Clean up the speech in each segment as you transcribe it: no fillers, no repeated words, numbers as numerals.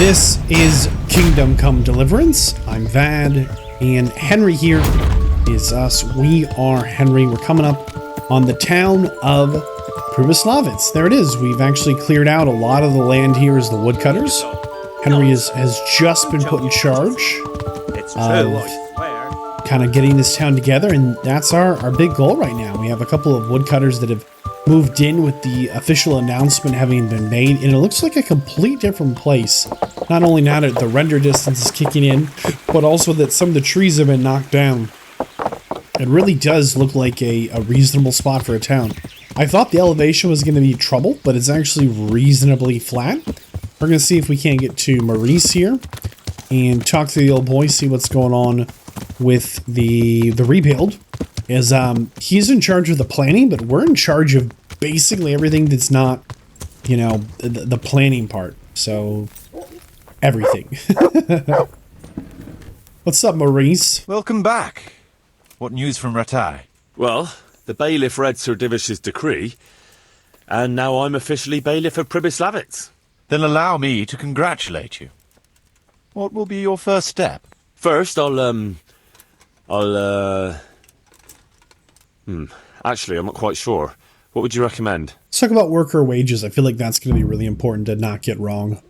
This is Kingdom Come Deliverance. I'm Vadd, and Henry here is us. We are Henry. We're coming up on the town of Pribyslavitz. There it is. We've actually cleared out a lot of the land here as the woodcutters. Henry has just been put in charge of kind of getting this town together, and that's our big goal right now. We have a couple of woodcutters that have moved in with the official announcement having been made, and it looks like a complete different place. Not only now that the render distance is kicking in, but also that some of the trees have been knocked down. It really does look like a reasonable spot for a town. I thought the elevation was going to be trouble, but it's actually reasonably flat. We're going to see if we can't get to Maurice here and talk to the old boy, see what's going on with the rebuild. Is he's in charge of the planning, but we're in charge of basically everything that's not, you know, the planning part. So everything. What's up, Maurice? Welcome back. What news from Rattay? Well, the bailiff read Sir Divish's decree, and now I'm officially bailiff of Pribyslavitz. Then allow me to congratulate you. What will be your first step? First, actually, I'm not quite sure. What would you recommend? Let's talk about worker wages. I feel like that's going to be really important to not get wrong.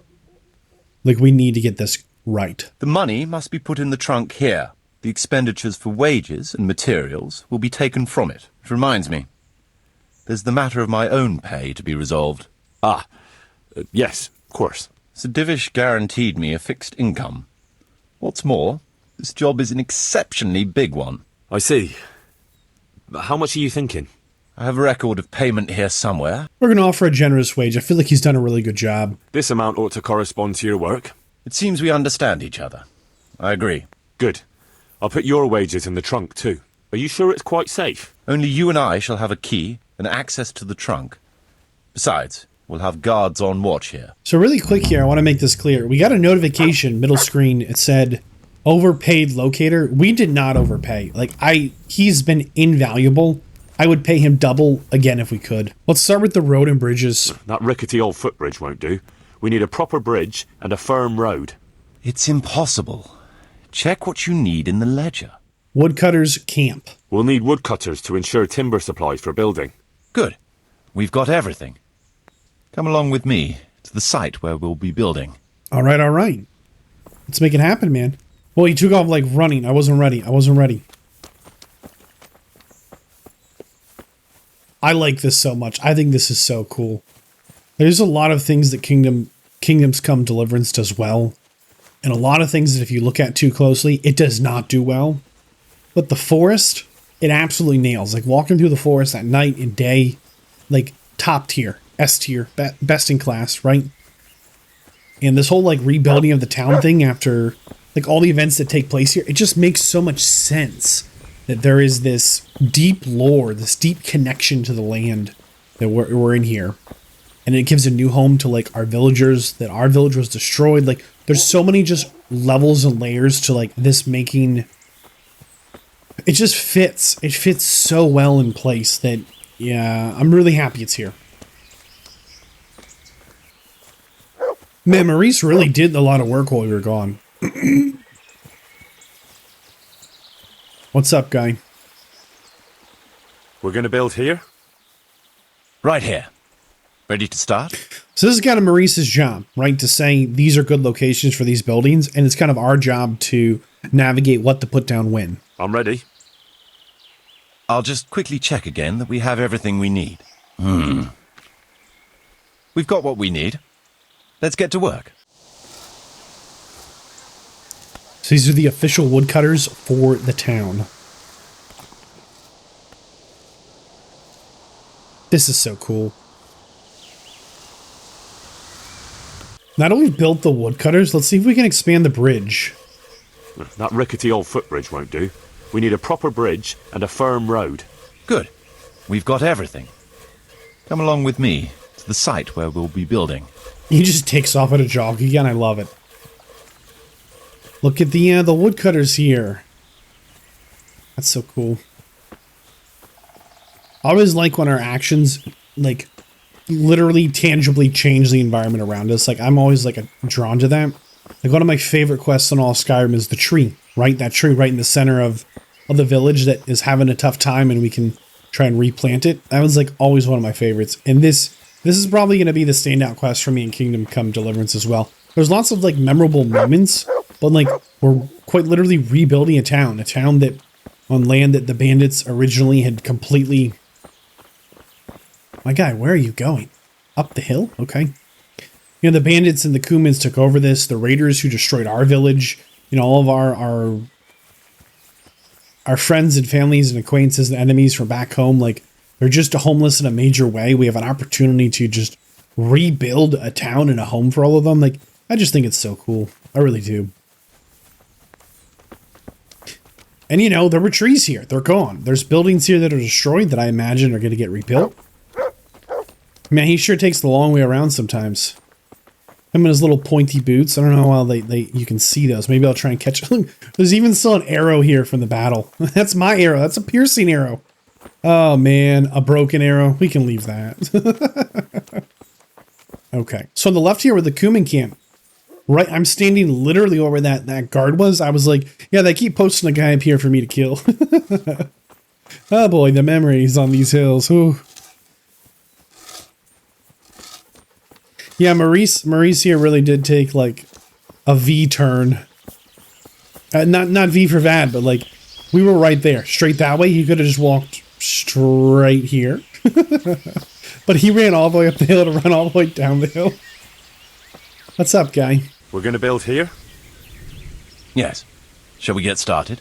Like, we need to get this right. The money must be put in the trunk here. The expenditures for wages and materials will be taken from it. Which reminds me, there's the matter of my own pay to be resolved. Yes, of course. Sir Divish guaranteed me a fixed income. What's more, this job is an exceptionally big one. I see. How much are you thinking? I have a record of payment here somewhere. We're going to offer a generous wage. I feel like he's done a really good job. This amount ought to correspond to your work. It seems we understand each other. I agree. Good. I'll put your wages in the trunk, too. Are you sure it's quite safe? Only you and I shall have a key and access to the trunk. Besides, we'll have guards on watch here. So really quick here, I want to make this clear. We got a notification, middle screen. It said, overpaid locator. We did not overpay. Like, he's been invaluable. I would pay him double again if we could. Let's start with the road and bridges. That rickety old footbridge won't do. We need a proper bridge and a firm road. It's impossible. Check what you need in the ledger. Woodcutters camp. We'll need woodcutters to ensure timber supplies for building. Good. We've got everything. Come along with me to the site where we'll be building. All right, all right. Let's make it happen, man. Well, he took off like running. I wasn't ready. I like this so much. I think this is so cool. There's a lot of things that Kingdoms Come Deliverance does well. And a lot of things that if you look at too closely, it does not do well. But the forest, it absolutely nails. Like walking through the forest at night and day, like top tier, S tier, best in class, right? And this whole like rebuilding of the town thing after like all the events that take place here, it just makes so much sense that there is this deep lore, this deep connection to the land that we're in here. And it gives a new home to like our villagers, that our village was destroyed. Like there's so many just levels and layers to like this making. It just fits. It fits so well in place that, yeah, I'm really happy it's here. Man, Maurice really did a lot of work while we were gone. What's up, guy? We're going to build here? Right here. Ready to start? So this is kind of Maurice's job, right? To say these are good locations for these buildings, and it's kind of our job to navigate what to put down when. I'm ready. I'll just quickly check again that we have everything we need. We've got what we need. Let's get to work. So these are the official woodcutters for the town. This is so cool. Not only built the woodcutters, let's see if we can expand the bridge. That rickety old footbridge won't do. We need a proper bridge and a firm road. Good. We've got everything. Come along with me to the site where we'll be building. He just takes off at a jog again. I love it. Look at the woodcutters here. That's so cool. I always like when our actions like literally tangibly change the environment around us. Like I'm always like drawn to that. Like one of my favorite quests in all Skyrim is the tree, right? That tree right in the center of the village that is having a tough time and we can try and replant it. That was like always one of my favorites. And this is probably going to be the standout quest for me in Kingdom Come Deliverance as well. There's lots of like memorable moments, but like we're quite literally rebuilding a town that on land that the bandits originally had completely... My guy, where are you going? Up the hill? Okay. You know, the bandits and the Kumans took over this. The raiders who destroyed our village, you know, all of our friends and families and acquaintances and enemies from back home, like, they're just homeless in a major way. We have an opportunity to just rebuild a town and a home for all of them. Like, I just think it's so cool. I really do. And, you know, there were trees here. They're gone. There's buildings here that are destroyed that I imagine are going to get rebuilt. Man, he sure takes the long way around sometimes. Him and his little pointy boots. I don't know how you can see those. Maybe I'll try and catch them. There's even still an arrow here from the battle. That's my arrow. That's a piercing arrow. Oh, man. A broken arrow. We can leave that. Okay. So on the left here with the Kuman camp. Right, I'm standing literally over that guard was. I was like, yeah, they keep posting a guy up here for me to kill. Oh boy, the memories on these hills. Ooh. Yeah, Maurice here really did take like a V turn. Not V for Vadd, but like we were right there, straight that way. He could have just walked straight here, but he ran all the way up the hill to run all the way down the hill. What's up, guy? We're going to build here? Yes. Shall we get started?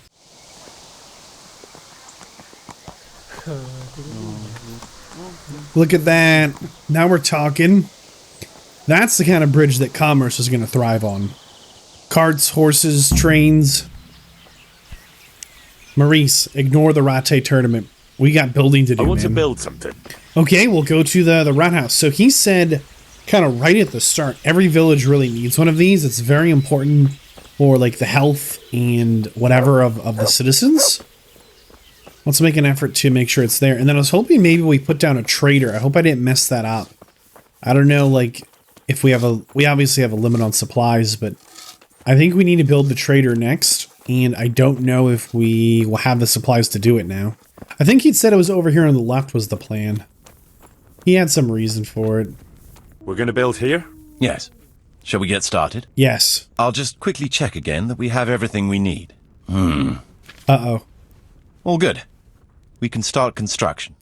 Look at that. Now we're talking. That's the kind of bridge that commerce is going to thrive on. Carts, horses, trains. Maurice, ignore the Ratte tournament. We got building to do, I want to man. build something. Okay, we'll go to the rat house. So he said, kind of right at the start, every village really needs one of these. It's very important for like the health and whatever of the citizens. Let's make an effort to make sure it's there. And then I was hoping maybe we put down a trader. I hope I didn't mess that up. I don't know, like, if we obviously have a limit on supplies, but I think we need to build the trader next. And I don't know if we will have the supplies to do it now. I think he'd said it was over here on the left was the plan. He had some reason for it. We're going to build here? Yes. Shall we get started? Yes. I'll just quickly check again that we have everything we need. Uh-oh. All good. We can start construction.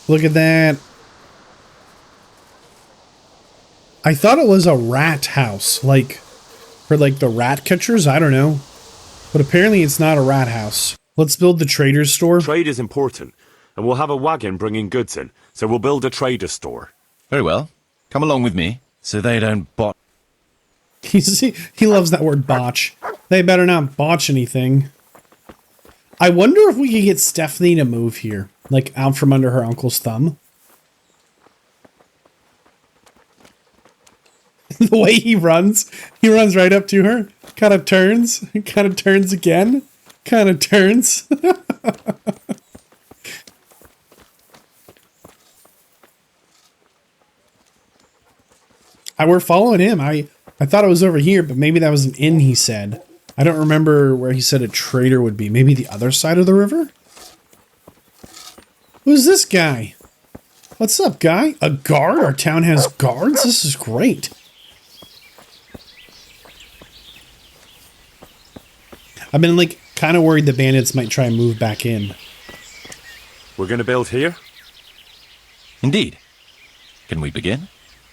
Look at that. I thought it was a rat house, like, for like the rat catchers, I don't know. But apparently it's not a rat house. Let's build the trader's store. Trade is important, and we'll have a wagon bringing goods in, so we'll build a trader store. Very well. Come along with me, so they don't bot. He loves that word botch. They better not botch anything. I wonder if we could get Stephanie to move here, like out from under her uncle's thumb. The way he runs right up to her, kind of turns again, kind of turns. We're following him. I thought it was over here, but maybe that was an inn he said. I don't remember where he said a trader would be. Maybe the other side of the river? Who's this guy? What's up, guy? A guard? Our town has guards? This is great. I've been, like, kind of worried the bandits might try and move back in. We're going to build here? Indeed. Can we begin?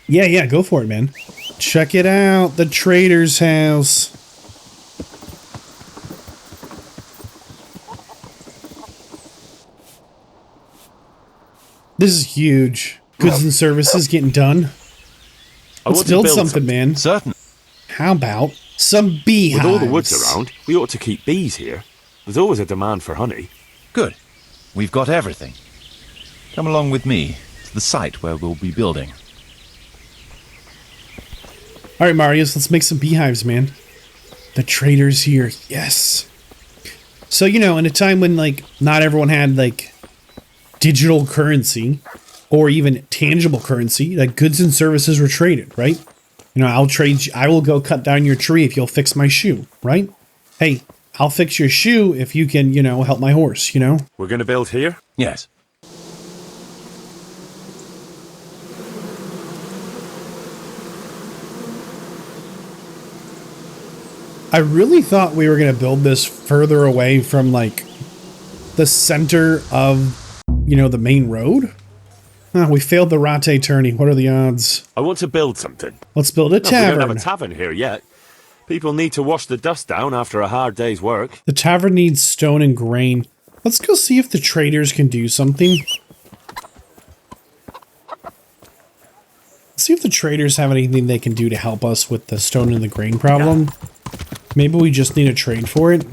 Yeah, go for it, man. Check it out. The trader's house. This is huge. Goods and services getting done. Let's build something, man. Certain. How about some beehives? With all the woods around, we ought to keep bees here. There's always a demand for honey. Good. We've got everything. Come along with me to the site where we'll be building. All right, Marius, let's make some beehives, man. The trader's here. Yes. So, you know, in a time when, like, not everyone had, like, digital currency or even tangible currency, like, goods and services were traded, right? You know, I will go cut down your tree if you'll fix my shoe, right? Hey, I'll fix your shoe if you can, you know, help my horse, you know? We're going to build here? Yes. I really thought we were going to build this further away from, like, the center of, you know, the main road. We failed the ratte tourney. What are the odds? I want to build something. Let's build a We tavern. don't have a tavern here yet. People need to wash the dust down after a hard day's work. The tavern needs stone and grain. Let's go see if the traders can do something. See if the traders have anything they can do to help us with the stone and the grain problem. Yeah. Maybe we just need a trade for it.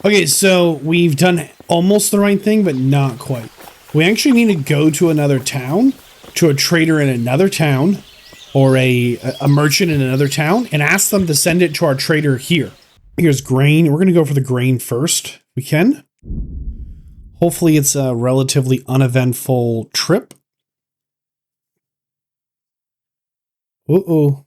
Okay, so we've done almost the right thing, but not quite. We actually need to go to another town, to a trader in another town, or a merchant in another town, and ask them to send it to our trader here. Here's grain. We're going to go for the grain first. We can. Hopefully it's a relatively uneventful trip. Uh-oh.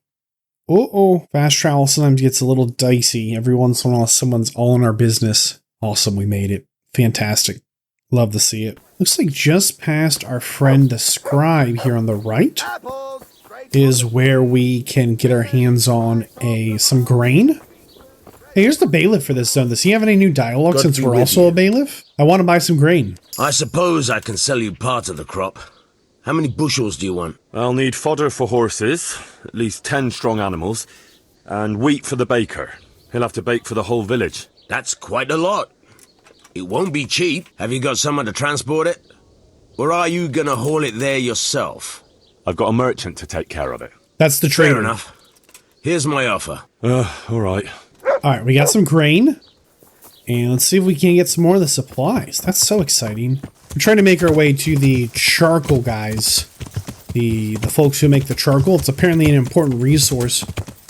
Uh-oh. Fast travel sometimes gets a little dicey. Every once in a while, someone's all in our business. Awesome, we made it. Fantastic. Love to see it. Looks like just past our friend the scribe here on the right is where we can get our hands on some grain. Hey, here's the bailiff for this zone. Does he have any new dialogue since we're also a bailiff? I want to buy some grain. I suppose I can sell you part of the crop. How many bushels do you want? I'll need fodder for horses, at least 10 strong animals, and wheat for the baker. He'll have to bake for the whole village. That's quite a lot. It won't be cheap. Have you got someone to transport it? Or are you gonna haul it there yourself? I've got a merchant to take care of it. That's the trader. Fair enough. Here's my offer. All right. All right, we got some grain. And let's see if we can get some more of the supplies. That's so exciting. We're trying to make our way to the charcoal guys. The folks who make the charcoal. It's apparently an important resource.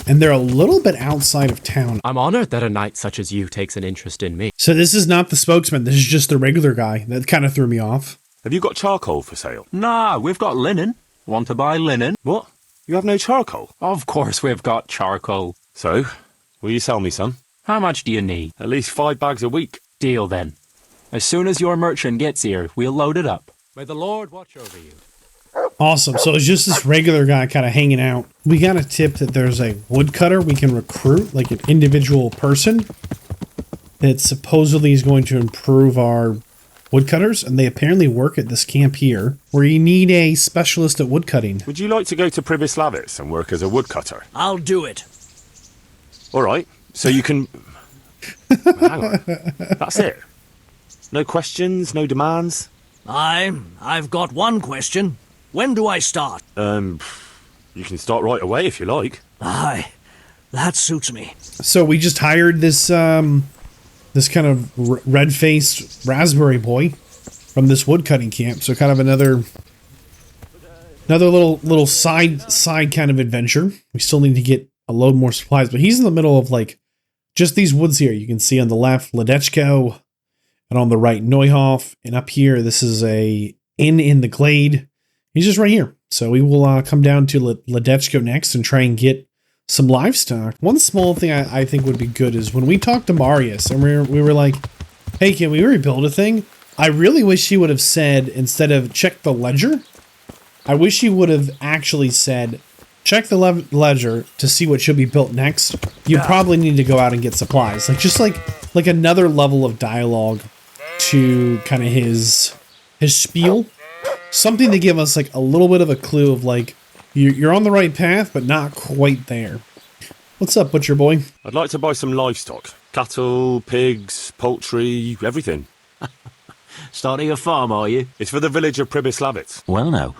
And they're a little bit outside of town. I'm honored that a knight such as you takes an interest in me. So this is not the spokesman. This is just the regular guy. That kind of threw me off. Have you got charcoal for sale? Nah, we've got linen. Want to buy linen? What? You have no charcoal? Of course we've got charcoal. So, will you sell me some? How much do you need? At least 5 bags a week. Deal then. As soon as your merchant gets here, we'll load it up. May the Lord watch over you. Awesome. So it's just this regular guy kind of hanging out. We got a tip that there's a woodcutter we can recruit, like an individual person that supposedly is going to improve our woodcutters, and they apparently work at this camp here, where you need a specialist at woodcutting. Would you like to go to Pribyslavitz and work as a woodcutter? I'll do it. All right. So you can... Hang on. That's it. No questions, no demands? I've got one question. When do I start? You can start right away if you like. Aye, that suits me. So we just hired this this kind of red-faced raspberry boy from this woodcutting camp. So kind of another little side kind of adventure. We still need to get a load more supplies, but he's in the middle of like just these woods here. You can see on the left Ledechko, and on the right Neuhoff, and up here this is a inn in the glade. He's just right here. So we will come down to Ledechko next and try and get some livestock. One small thing I think would be good is when we talked to Marius and we were like, hey, can we rebuild a thing? I really wish he would have said, instead of check the ledger, I wish he would have actually said, check the ledger to see what should be built next. You probably need to go out and get supplies. Like another level of dialogue to kind of his spiel. Something to give us like a little bit of a clue of like, you're on the right path, but not quite there. What's up, butcher boy? I'd like to buy some livestock. Cattle, pigs, poultry, everything. Starting a farm, are you? It's for the village of Pribyslavitz. Well, no,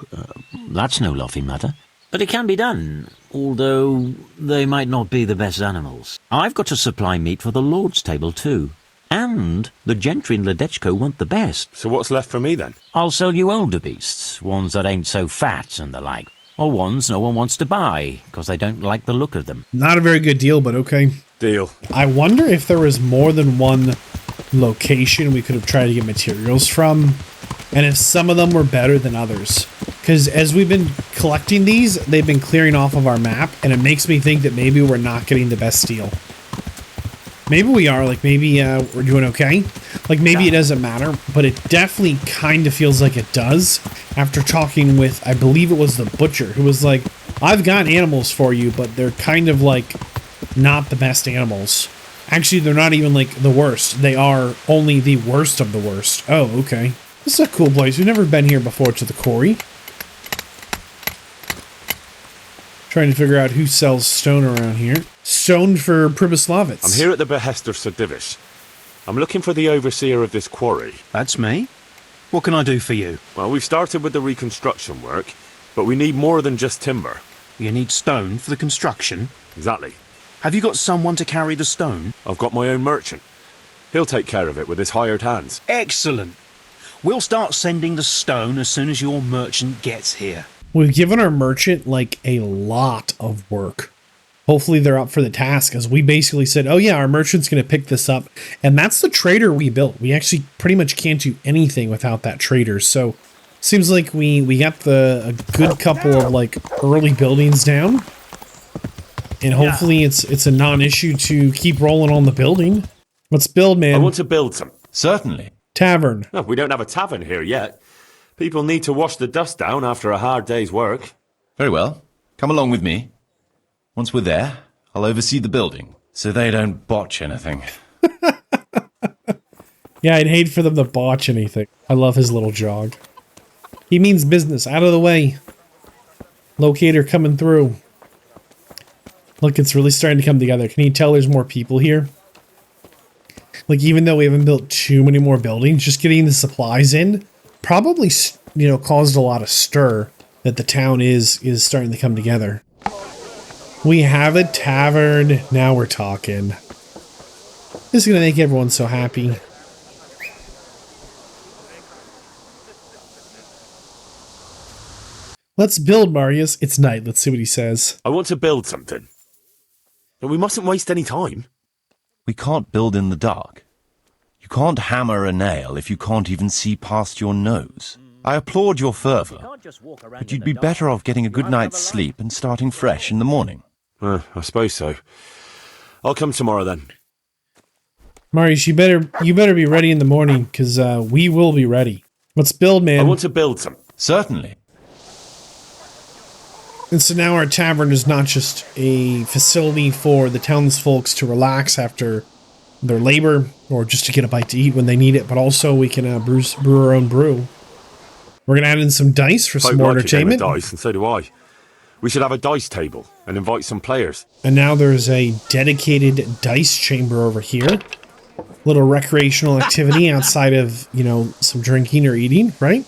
that's no laughing matter. But it can be done, although they might not be the best animals. I've got to supply meat for the Lord's table, too. And the gentry in Ledechko want the best. So what's left for me, then? I'll sell you older beasts, ones that ain't so fat and the like. Or ones no one wants to buy, because they don't like the look of them. Not a very good deal, but okay. Deal. I wonder if there was more than one location we could have tried to get materials from, and if some of them were better than others. Because as we've been collecting these, they've been clearing off of our map, and it makes me think that maybe we're not getting the best deal. Maybe we are, like maybe we're doing okay. Like maybe it doesn't matter, but it definitely kind of feels like it does after talking with, I believe it was the butcher, who was like, I've got animals for you, but they're kind of like not the best animals. Actually, they're not even like the worst. They are only the worst of the worst. Oh, okay. This is a cool place. We've never been here before to the quarry. Trying to figure out who sells stone around here. Stone for Pribyslavitz. I'm here at the behest of Sir Divish. I'm looking for the overseer of this quarry. That's me. What can I do for you? Well, we've started with the reconstruction work, but we need more than just timber. You need stone for the construction? Exactly. Have you got someone to carry the stone? I've got my own merchant. He'll take care of it with his hired hands. Excellent. We'll start sending the stone as soon as your merchant gets here. We've given our merchant like a lot of work. Hopefully they're up for the task, as we basically said, oh yeah, our merchant's going to pick this up. And that's the trader we built. We actually pretty much can't do anything without that trader. So seems like we got a good couple of like early buildings down. And hopefully it's a non-issue to keep rolling on the building. Let's build, man. I want to build some. Certainly. Tavern. No, we don't have a tavern here yet. People need to wash the dust down after a hard day's work. Very well. Come along with me. Once we're there, I'll oversee the building, so they don't botch anything. Yeah, I'd hate for them to botch anything. I love his little jog. He means business. Out of the way. Locator coming through. Look, it's really starting to come together. Can you tell there's more people here? Like, even though we haven't built too many more buildings, just getting the supplies in probably, you know, caused a lot of stir that the town is starting to come together. We have a tavern. Now we're talking. This is going to make everyone so happy. Let's build, Marius. It's night. Let's see what he says. I want to build something. But we mustn't waste any time. We can't build in the dark. You can't hammer a nail if you can't even see past your nose. I applaud your fervour, but you'd be better off getting a good night's sleep and starting fresh in the morning. I suppose so. I'll come tomorrow then. Marius, you better be ready in the morning, because we will be ready. Let's build, man. I want to build some. Certainly. And so now our tavern is not just a facility for the townsfolk to relax after their labor, or just to get a bite to eat when they need it, but also we can brew our own brew. We're going to add in some dice for some more entertainment. Dice, and so do I. We should have a dice table and invite some players. And now there's a dedicated dice chamber over here. Little recreational activity outside of, you know, some drinking or eating, right?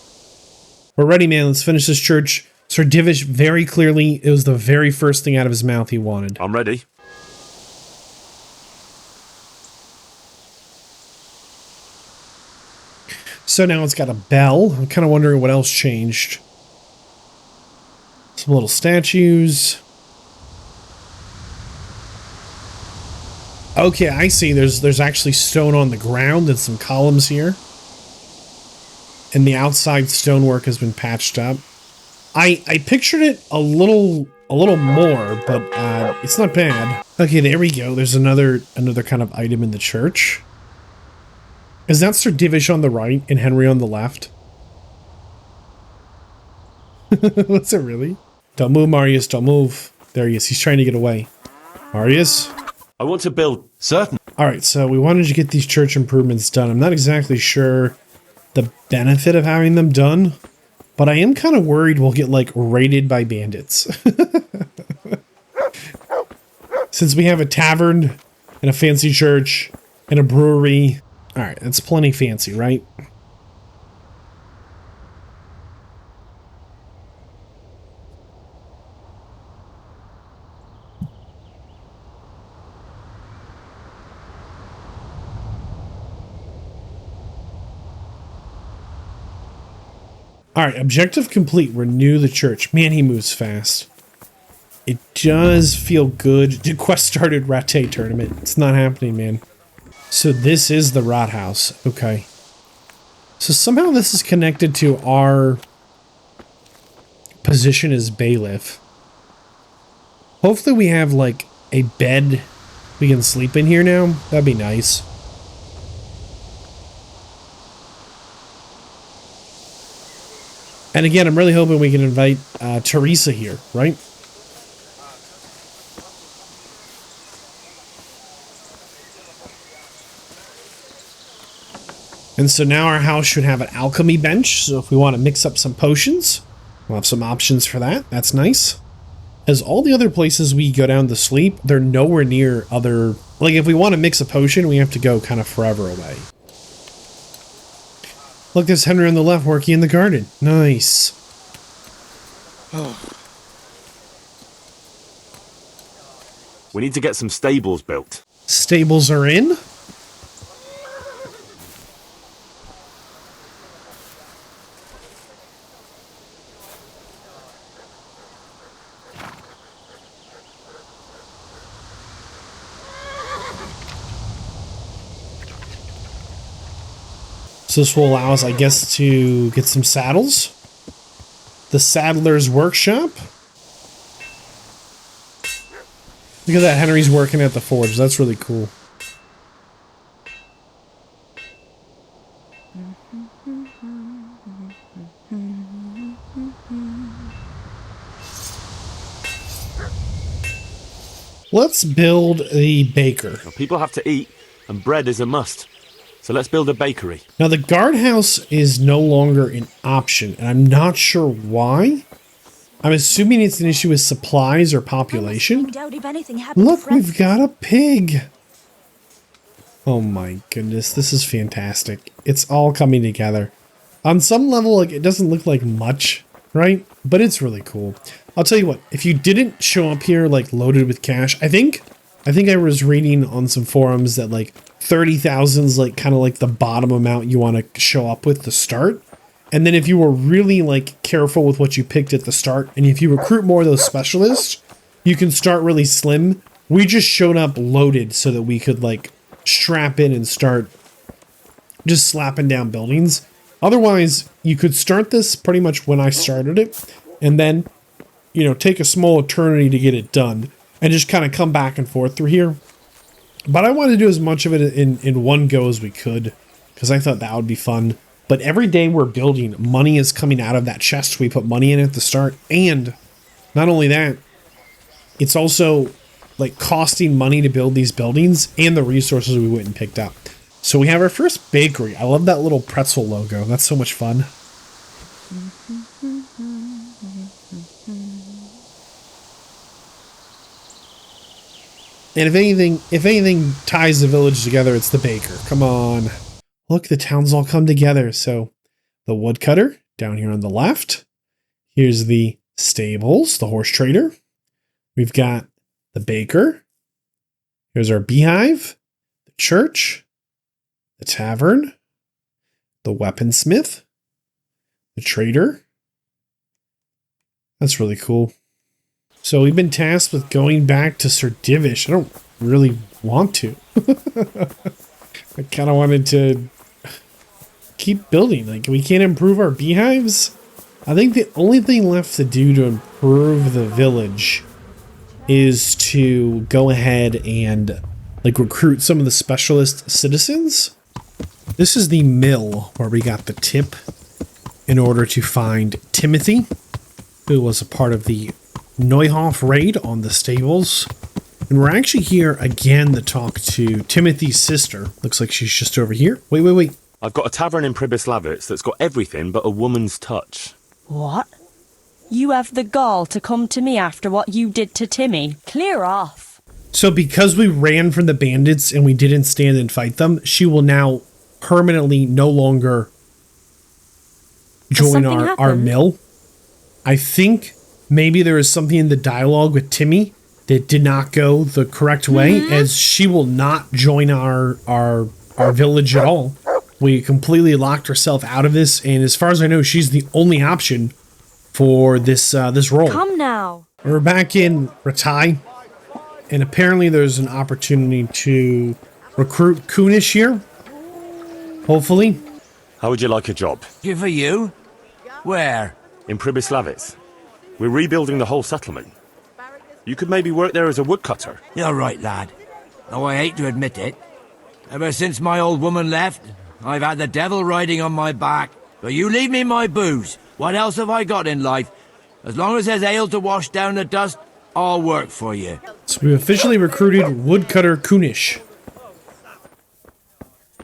We're ready, man. Let's finish this church. Sir Divish, very clearly, it was the very first thing out of his mouth he wanted. I'm ready. So now it's got a bell. I'm kind of wondering what else changed. Some little statues. Okay, I see. There's actually stone on the ground and some columns here. And the outside stonework has been patched up. I pictured it a little more, but it's not bad. Okay, there we go. There's another kind of item in the church. Is that Sir Divish on the right and Henry on the left? Was it really? Don't move, Marius. Don't move. There he is. He's trying to get away. Marius? I want to build. Certain. Alright, so we wanted to get these church improvements done. I'm not exactly sure the benefit of having them done, but I am kind of worried we'll get, like, raided by bandits. Since we have a tavern and a fancy church and a brewery. Alright, that's plenty fancy, right? Alright, objective complete. Renew the church. Man, he moves fast. It does feel good. The quest started Rattay tournament. It's not happening, man. So this is the Rot House. Okay. So somehow this is connected to our position as bailiff. Hopefully we have like a bed we can sleep in here now. That'd be nice. And again, I'm really hoping we can invite Teresa here, right? And so now our house should have an alchemy bench. So if we want to mix up some potions, we'll have some options for that. That's nice. As all the other places we go down to sleep, they're nowhere near other... Like, if we want to mix a potion, we have to go kind of forever away. Look, there's Henry on the left working in the garden. Nice. We need to get some stables built. Stables are in. So this will allow us, I guess, to get some saddles. The Saddler's Workshop. Look at that, Henry's working at the forge. That's really cool. Let's build the baker. Now, people have to eat, and bread is a must. So let's build a bakery. Now the guardhouse is no longer an option, and I'm not sure why. I'm assuming it's an issue with supplies or population. Look, we've got a pig. Oh my goodness, this is fantastic. It's all coming together. On some level, like, it doesn't look like much, right? But it's really cool. I'll tell you what, if you didn't show up here like loaded with cash, I think I was reading on some forums that like 30,000 is like kind of like the bottom amount you want to show up with to start. And then if you were really like careful with what you picked at the start, and if you recruit more of those specialists, you can start really slim. We just showed up loaded so that we could like strap in and start just slapping down buildings. Otherwise, you could start this pretty much when I started it, and then, you know, take a small eternity to get it done and just kind of come back and forth through here. But I wanted to do as much of it in one go as we could, because I thought that would be fun. But every day we're building, money is coming out of that chest we put money in at the start. And not only that, it's also like costing money to build these buildings and the resources we went and picked up. So we have our first bakery. I love that little pretzel logo. That's so much fun. And if anything ties the village together, it's the baker. Come on. Look, the town's all come together. So the woodcutter down here on the left. Here's the stables, the horse trader. We've got the baker. Here's our beehive, the church, the tavern, the weaponsmith, the trader. That's really cool. So we've been tasked with going back to Sir Divish. I don't really want to. I kind of wanted to keep building. Like, we can't improve our beehives. I think the only thing left to do to improve the village is to go ahead and like recruit some of the specialist citizens. This is the mill where we got the tip in order to find Timothy, who was a part of the Neuhoff raid on the stables. And we're actually here again to talk to Timothy's sister. Looks like she's just over here. Wait. I've got a tavern in Pribyslavitz that's got everything but a woman's touch. What? You have the gall to come to me after what you did to Timmy? Clear off. So because we ran from the bandits and we didn't stand and fight them, she will now permanently no longer join our mill. I think maybe there is something in the dialogue with Timmy that did not go the correct way, as she will not join our village at all. We completely locked herself out of this, and as far as I know, she's the only option for this role. Come now. We're back in Ratai, and apparently there's an opportunity to recruit Kunish here. Hopefully. How would you like a job? Good for you. Where? In Pribyslavitz. We're rebuilding the whole settlement. You could maybe work there as a woodcutter. You're right, lad. Though I hate to admit it. Ever since my old woman left, I've had the devil riding on my back. But you leave me my booze. What else have I got in life? As long as there's ale to wash down the dust, I'll work for you. So we officially recruited Woodcutter Kunish.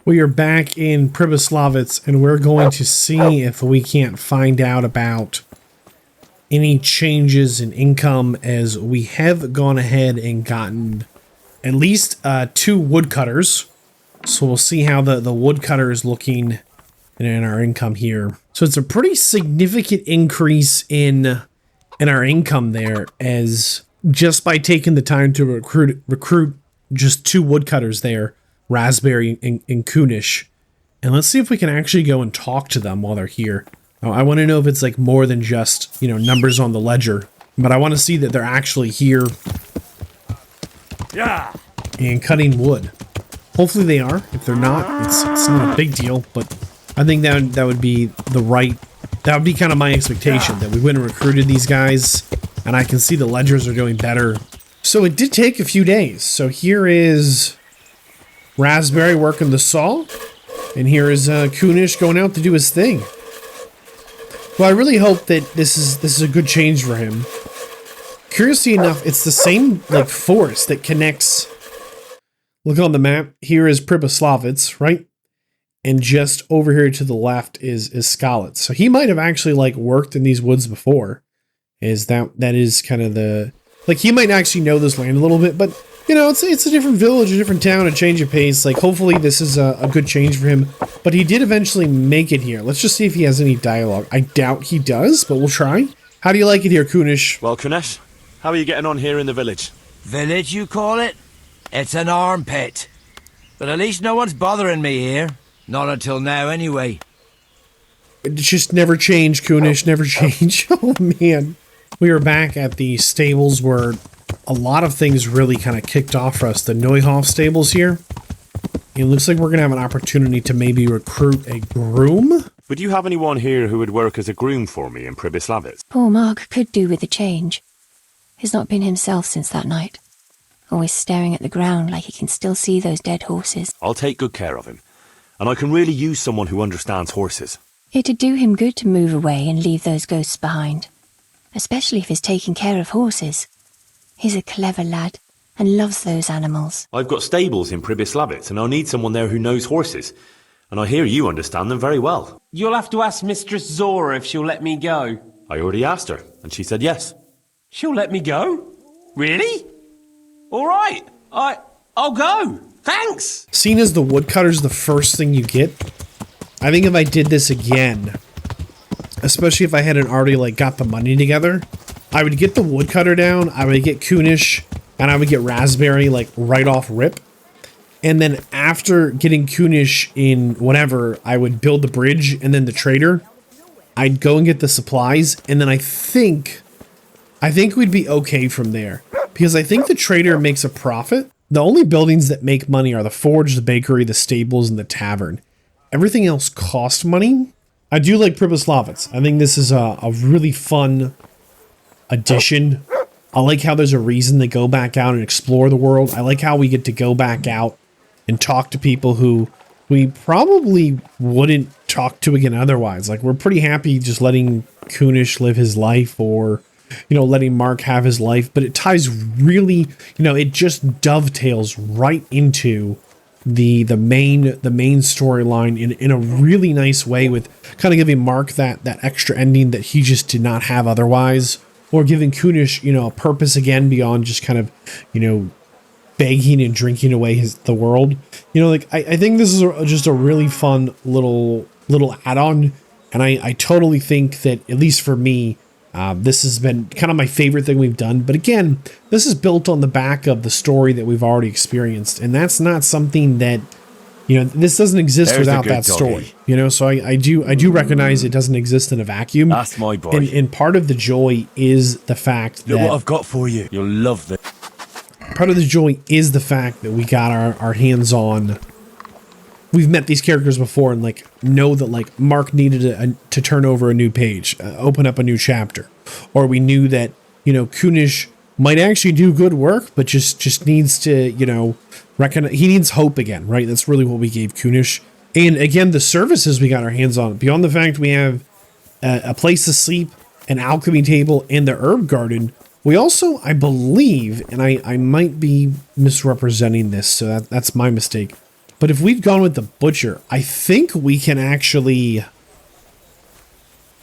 We are back in Pribyslavitz, and we're going to see if we can't find out about any changes in income, as we have gone ahead and gotten at least 2 woodcutters. So we'll see how the woodcutter is looking in our income here. So it's a pretty significant increase in our income there, as just by taking the time to recruit just 2 woodcutters there, Raspberry and Kunish. And let's see if we can actually go and talk to them while they're here. I want to know if it's like more than just, numbers on the ledger, but I want to see that they're actually here. Yeah. And cutting wood. Hopefully they are. If they're not, it's not a big deal, but I think that would be that would be kind of my expectation, that we went and recruited these guys, and I can see the ledgers are doing better. So it did take a few days. So here is Raspberry working the saw, and here is Kunish going out to do his thing. Well, I really hope that this is a good change for him. Curiously enough, it's the same forest that connects. Look on the map. Here is Pribyslavitz, right? And just over here to the left is Skalitz. So he might have actually worked in these woods before. That is kind of the he might actually know this land a little bit, but it's a different village, a different town, a change of pace. Hopefully this is a good change for him. But he did eventually make it here. Let's just see if he has any dialogue. I doubt he does, but we'll try. How do you like it here, Kunish? Well, Kunesh, how are you getting on here in the village? Village, you call it? It's an armpit. But at least no one's bothering me here. Not until now, anyway. It's just never change, Kunish. Never change. Oh, man. We are back at the stables where a lot of things really kind of kicked off for us. The Neuhof stables here. It looks like we're going to have an opportunity to maybe recruit a groom. Would you have anyone here who would work as a groom for me in Pribyslavitz? Poor Mark could do with a change. He's not been himself since that night. Always staring at the ground like he can still see those dead horses. I'll take good care of him. And I can really use someone who understands horses. It'd do him good to move away and leave those ghosts behind. Especially if he's taking care of horses. He's a clever lad and loves those animals. I've got stables in Pribyslavitz, and I'll need someone there who knows horses. And I hear you understand them very well. You'll have to ask Mistress Zora if she'll let me go. I already asked her, and she said yes. She'll let me go? Really? All right, I'll go. Thanks. Seeing as the woodcutter's the first thing you get, I think if I did this again, especially if I hadn't already got the money together, I would get the woodcutter down, I would get Kunish, and I would get Raspberry right off rip. And then after getting Kunish in whatever, I would build the bridge and then the trader. I'd go and get the supplies, and then I think we'd be okay from there. Because I think the trader makes a profit. The only buildings that make money are the forge, the bakery, the stables, and the tavern. Everything else costs money. I do like Pribyslavitz. I think this is a really fun addition. I like how there's a reason to go back out and explore the world. I like how we get to go back out and talk to people who we probably wouldn't talk to again otherwise. We're pretty happy just letting Kunish live his life, or letting Mark have his life, but it ties really, it just dovetails right into the main storyline in a really nice way, with kind of giving Mark that extra ending that he just did not have otherwise, or giving Kunish, a purpose again beyond just kind of, begging and drinking away the world. I think this is just a really fun little add-on, and I totally think that, at least for me, this has been kind of my favorite thing we've done. But again, this is built on the back of the story that we've already experienced. And that's not something that, this doesn't exist without that story. So I do recognize it doesn't exist in a vacuum. That's my boy. And part of the joy is the fact that... Look what I've got for you. You'll love this. Part of the joy is the fact that we got our hands on... We've met these characters before and know that Mark needed to turn over a new page, open up a new chapter. or we knew that, you know, Kunish might actually do good work, but just needs to, you know, he needs hope again, right? That's really what we gave Kunish. And again, the services we got our hands on, beyond the fact we have a place to sleep, an alchemy table, and the herb garden, we also, I believe, and I might be misrepresenting this, so that's my mistake, but if we'd gone with the butcher, I think we can actually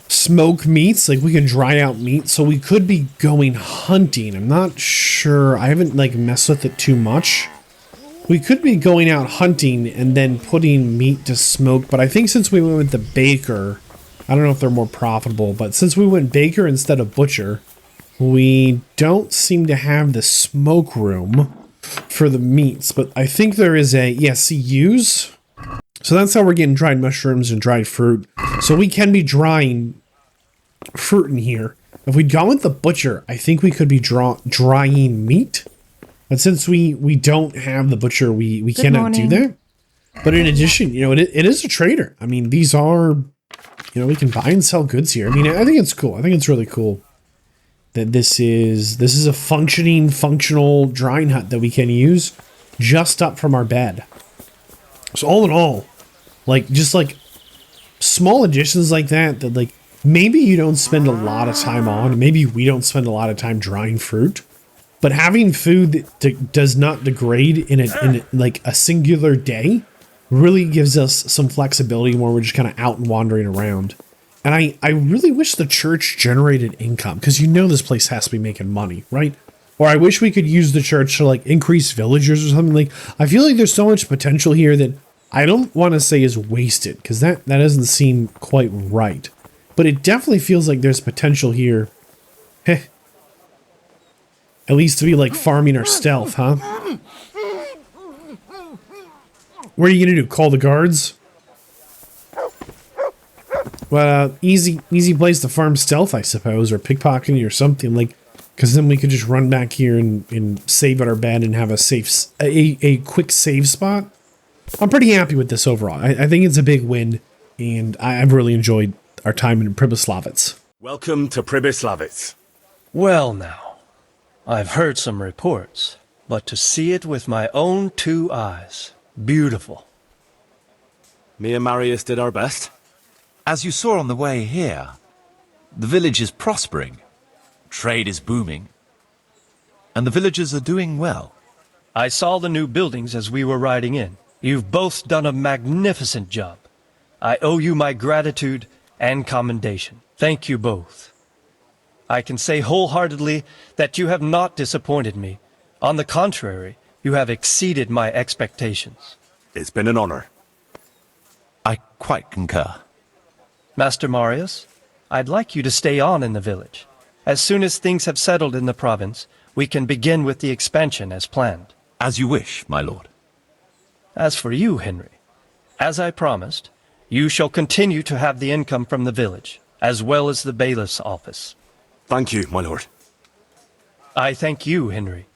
smoke meats, like we can dry out meat, so we could be going hunting. I'm not sure, I haven't like messed with it too much. We could be going out hunting and then putting meat to smoke, but I think since we went with the baker, I don't know if they're more profitable, but since we went baker instead of butcher, we don't seem to have the smoke room for the meats, but I think there is a, yeah, CUs. So that's how we're getting dried mushrooms and dried fruit. So we can be drying fruit in here. If we'd gone with the butcher, I think we could be drying meat. But since we don't have the butcher, we cannot do that. But in addition, you know, it is a trader. I mean, these are, you know, we can buy and sell goods here. I mean, I think it's cool. I think it's really cool that this is a functional drying hut that we can use just up from our bed. So all in all, like, just like small additions like that like maybe you don't spend a lot of time on, maybe we don't spend a lot of time drying fruit, but having food that does not degrade in like a singular day really gives us some flexibility when we're just kind of out and wandering around. And I really wish the church generated income, because you know this place has to be making money, right? Or I wish we could use the church to like increase villagers or something. Like, I feel like there's so much potential here that I don't want to say is wasted, because that doesn't seem quite right. But it definitely feels like there's potential here. Heh. At least to be like farming our stealth, huh? What are you gonna do? Call the guards? Well, easy place to farm stealth, I suppose, or pickpocketing or something, like, because then we could just run back here and save at our bed and have a quick save spot. I'm pretty happy with this overall. I think it's a big win, and I've really enjoyed our time in Pribyslavitz. Welcome to Pribyslavitz. Well now, I've heard some reports, but to see it with my own two eyes, beautiful. Me and Marius did our best. As you saw on the way here, the village is prospering, trade is booming, and the villagers are doing well. I saw the new buildings as we were riding in. You've both done a magnificent job. I owe you my gratitude and commendation. Thank you both. I can say wholeheartedly that you have not disappointed me. On the contrary, you have exceeded my expectations. It's been an honor. I quite concur. Master Marius, I'd like you to stay on in the village. As soon as things have settled in the province, we can begin with the expansion as planned. As you wish, my lord. As for you, Henry, as I promised, you shall continue to have the income from the village, as well as the bailiff's office. Thank you, my lord. I thank you, Henry.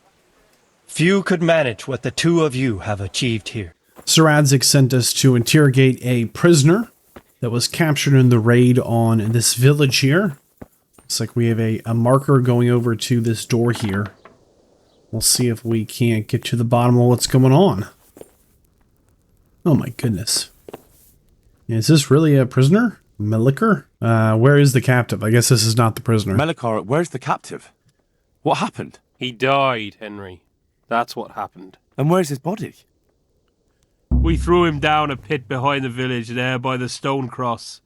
Few could manage what the two of you have achieved here. Sir Adzik sent us to interrogate a prisoner that was captured in the raid on this village here. Looks like we have a marker going over to this door here. We'll see if we can't get to the bottom of what's going on. Oh my goodness. Is this really a prisoner? Melikar? Where is the captive? I guess this is not the prisoner. Melikar, where's the captive? What happened? He died, Henry. That's what happened. And where's his body? We threw him down a pit behind the village there by the stone cross.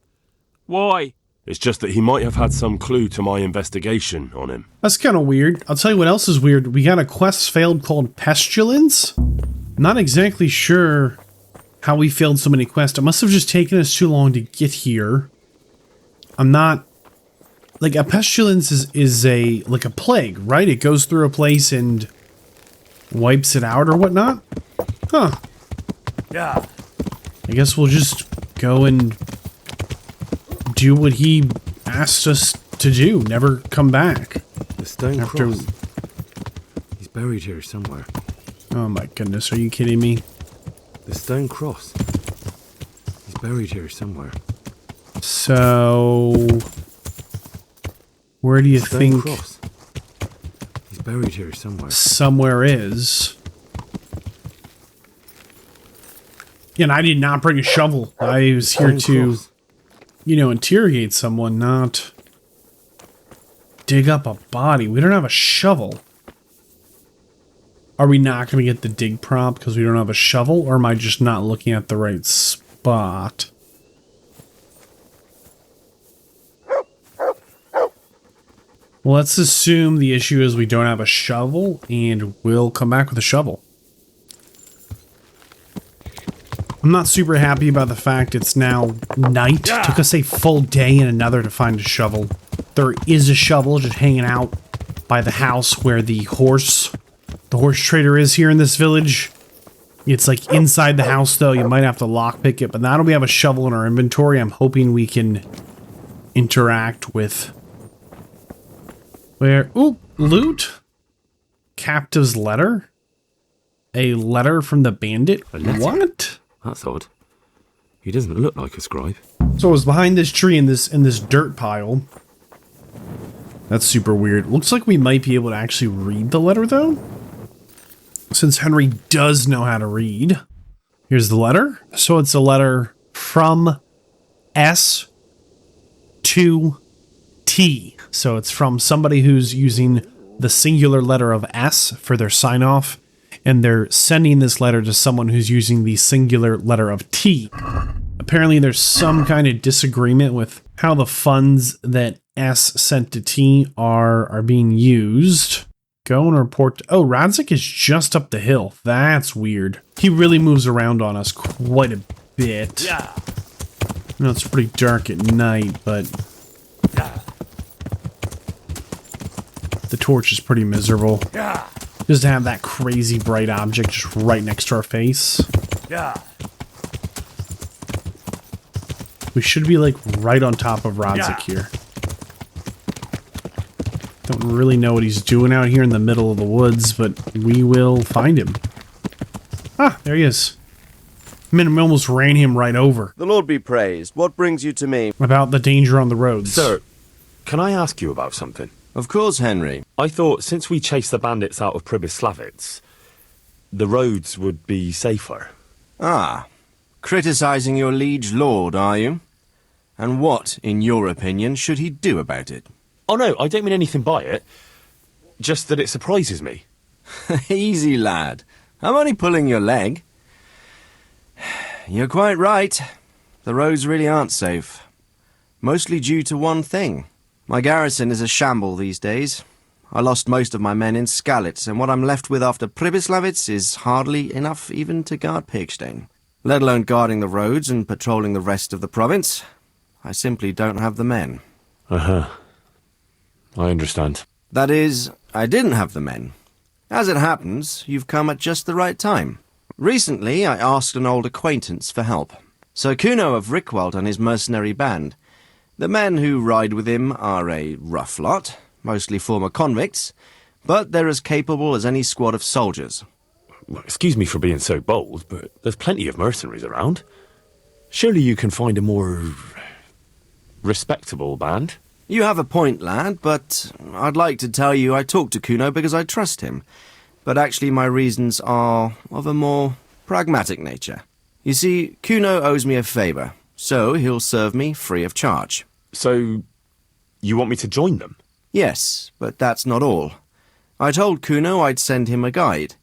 Why? It's just that he might have had some clue to my investigation on him. That's kind of weird. I'll tell you what else is weird. We got a quest failed called Pestilence. Not exactly sure how we failed so many quests. It must have just taken us too long to get here. I'm not... Like, a pestilence is a plague, right? It goes through a place and wipes it out or whatnot? Huh. Yeah. I guess we'll just go and do what he asked us to do. Never come back. The stone cross. He's buried here somewhere. Oh my goodness, are you kidding me? The stone cross. He's buried here somewhere. So... Where do you Stone think cross. He's buried here somewhere. somewhere is? And I did not bring a shovel. I was here to, interrogate someone, not dig up a body. We don't have a shovel. Are we not going to get the dig prompt because we don't have a shovel, or am I just not looking at the right spot? Well, let's assume the issue is we don't have a shovel, and we'll come back with a shovel. I'm not super happy about the fact it's now night. It took us a full day and another to find a shovel. There is a shovel just hanging out by the house where the horse trader is here in this village. It's like inside the house though. You might have to lockpick it, but now that we have a shovel in our inventory, I'm hoping we can interact with loot. Captive's letter. A letter from the bandit. A letter? What? That's odd. He doesn't look like a scribe. So it was behind this tree in this dirt pile. That's super weird. Looks like we might be able to actually read the letter though, since Henry does know how to read. Here's the letter. So it's a letter from S to T. So it's from somebody who's using the singular letter of S for their sign off, and they're sending this letter to someone who's using the singular letter of T. Apparently there's some kind of disagreement with how the funds that S sent to T are being used. Go and report. Oh, Radzik is just up the hill. That's weird. He really moves around on us quite a bit. Yeah. You know, it's pretty dark at night, but the torch is pretty miserable. Yeah. Just to have that crazy bright object just right next to our face. Yeah. We should be like right on top of Radzik here. Don't really know what he's doing out here in the middle of the woods, but we will find him. Ah, there he is. I mean, we almost ran him right over. The Lord be praised. What brings you to me? About the danger on the roads. Sir, can I ask you about something? Of course, Henry. I thought since we chased the bandits out of Pribyslavitz, the roads would be safer. Ah, criticizing your liege lord, are you? And what, in your opinion, should he do about it? Oh no, I don't mean anything by it. Just that it surprises me. Easy, lad. I'm only pulling your leg. You're quite right. The roads really aren't safe. Mostly due to one thing. My garrison is a shamble these days. I lost most of my men in Skalitz, and what I'm left with after Pribyslavitz is hardly enough even to guard Pigstein. Let alone guarding the roads and patrolling the rest of the province. I simply don't have the men. Uh-huh. I understand. That is, I didn't have the men. As it happens, you've come at just the right time. Recently, I asked an old acquaintance for help. Sir Kuno of Rickwald and his mercenary band. The men who ride with him are a rough lot, mostly former convicts, but they're as capable as any squad of soldiers. Well, excuse me for being so bold, but there's plenty of mercenaries around. Surely you can find a more respectable band? You have a point, lad, but I'd like to tell you I talked to Kuno because I trust him. But actually my reasons are of a more pragmatic nature. You see, Kuno owes me a favour, so he'll serve me free of charge. So, you want me to join them? Yes, but that's not all. I told Kuno I'd send him a guide,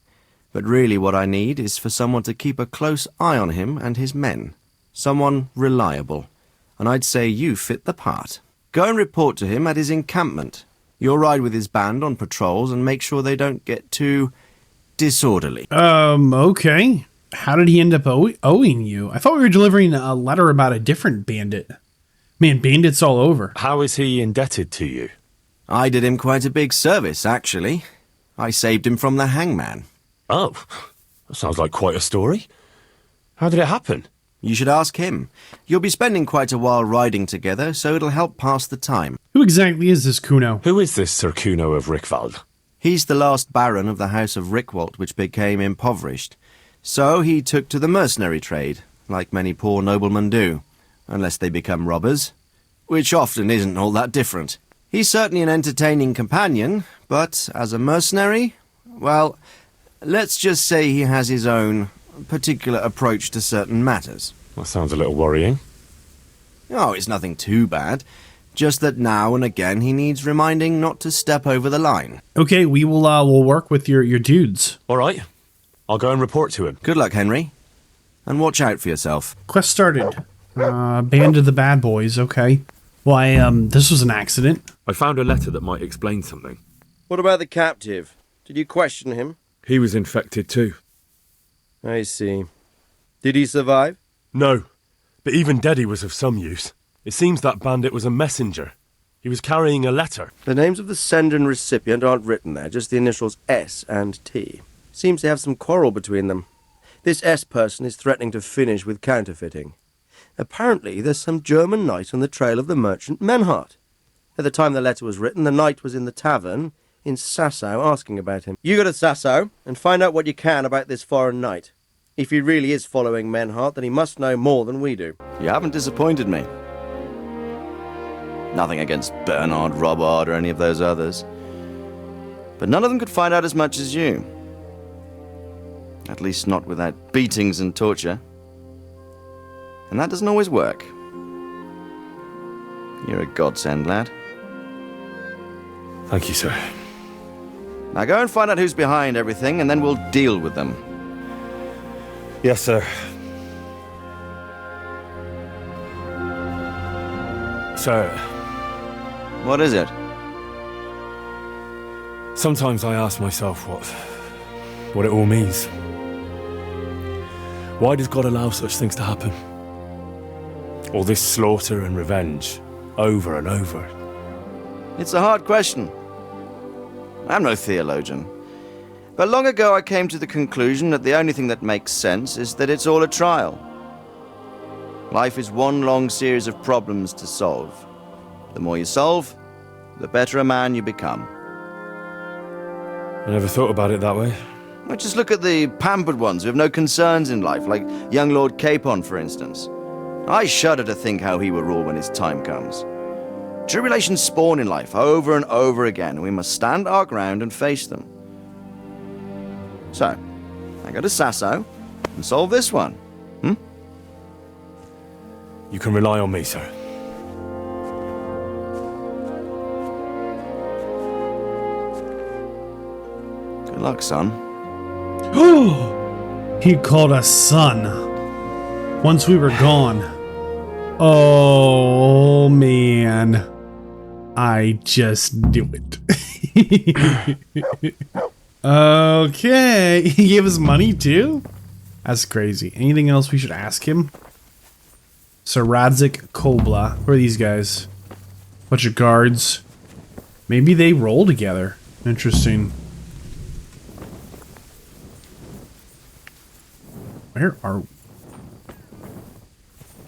but really what I need is for someone to keep a close eye on him and his men. Someone reliable, and I'd say you fit the part. Go and report to him at his encampment. You'll ride with his band on patrols and make sure they don't get too disorderly. Okay. How did he end up owing you? I thought we were delivering a letter about a different bandit. Man, bandits all over. How is he indebted to you? I did him quite a big service, actually. I saved him from the hangman. Oh, that sounds like quite a story. How did it happen? You should ask him. You'll be spending quite a while riding together, so it'll help pass the time. Who exactly is this Kuno? Who is this Sir Kuno of Rickwald? He's the last baron of the House of Rickwald, which became impoverished. So he took to the mercenary trade, like many poor noblemen do, unless they become robbers, which often isn't all that different. He's certainly an entertaining companion, but as a mercenary, well, let's just say he has his own particular approach to certain matters. That sounds a little worrying. Oh, it's nothing too bad. Just that now and again he needs reminding not to step over the line. Okay, we'll work with your dudes. All right. I'll go and report to him. Good luck, Henry. And watch out for yourself. Quest started. Band of the bad boys, okay. Why, this was an accident. I found a letter that might explain something. What about the captive? Did you question him? He was infected too. I see. Did he survive? No, but even dead he was of some use. It seems that bandit was a messenger. He was carrying a letter. The names of the sender and recipient aren't written there, just the initials S and T. Seems to have some quarrel between them. This S person is threatening to finish with counterfeiting. Apparently, there's some German knight on the trail of the merchant Menhart. At the time the letter was written, the knight was in the tavern in Sasau asking about him. You go to Sasau and find out what you can about this foreign knight. If he really is following Menhart, then he must know more than we do. You haven't disappointed me. Nothing against Bernard, Robert, or any of those others. But none of them could find out as much as you. At least not without beatings and torture. And that doesn't always work. You're a godsend, lad. Thank you, sir. Now go and find out who's behind everything, and then we'll deal with them. Yes, sir. Sir. What is it? Sometimes I ask myself what it all means. Why does God allow such things to happen? All this slaughter and revenge, over and over. It's a hard question. I'm no theologian. But long ago I came to the conclusion that the only thing that makes sense is that it's all a trial. Life is one long series of problems to solve. The more you solve, the better a man you become. I never thought about it that way. Well, just look at the pampered ones who have no concerns in life, like young Lord Capon, for instance. I shudder to think how he will rule when his time comes. Tribulations spawn in life over and over again, and we must stand our ground and face them. So, I go to Sasau and solve this one. You can rely on me, sir. Good luck, son. He called us son. Once we were gone. Oh, man. I just knew it. Okay. He gave us money, too? That's crazy. Anything else we should ask him? Sir Radzik Kobla. Who are these guys? Bunch of guards. Maybe they roll together. Interesting. Where are we?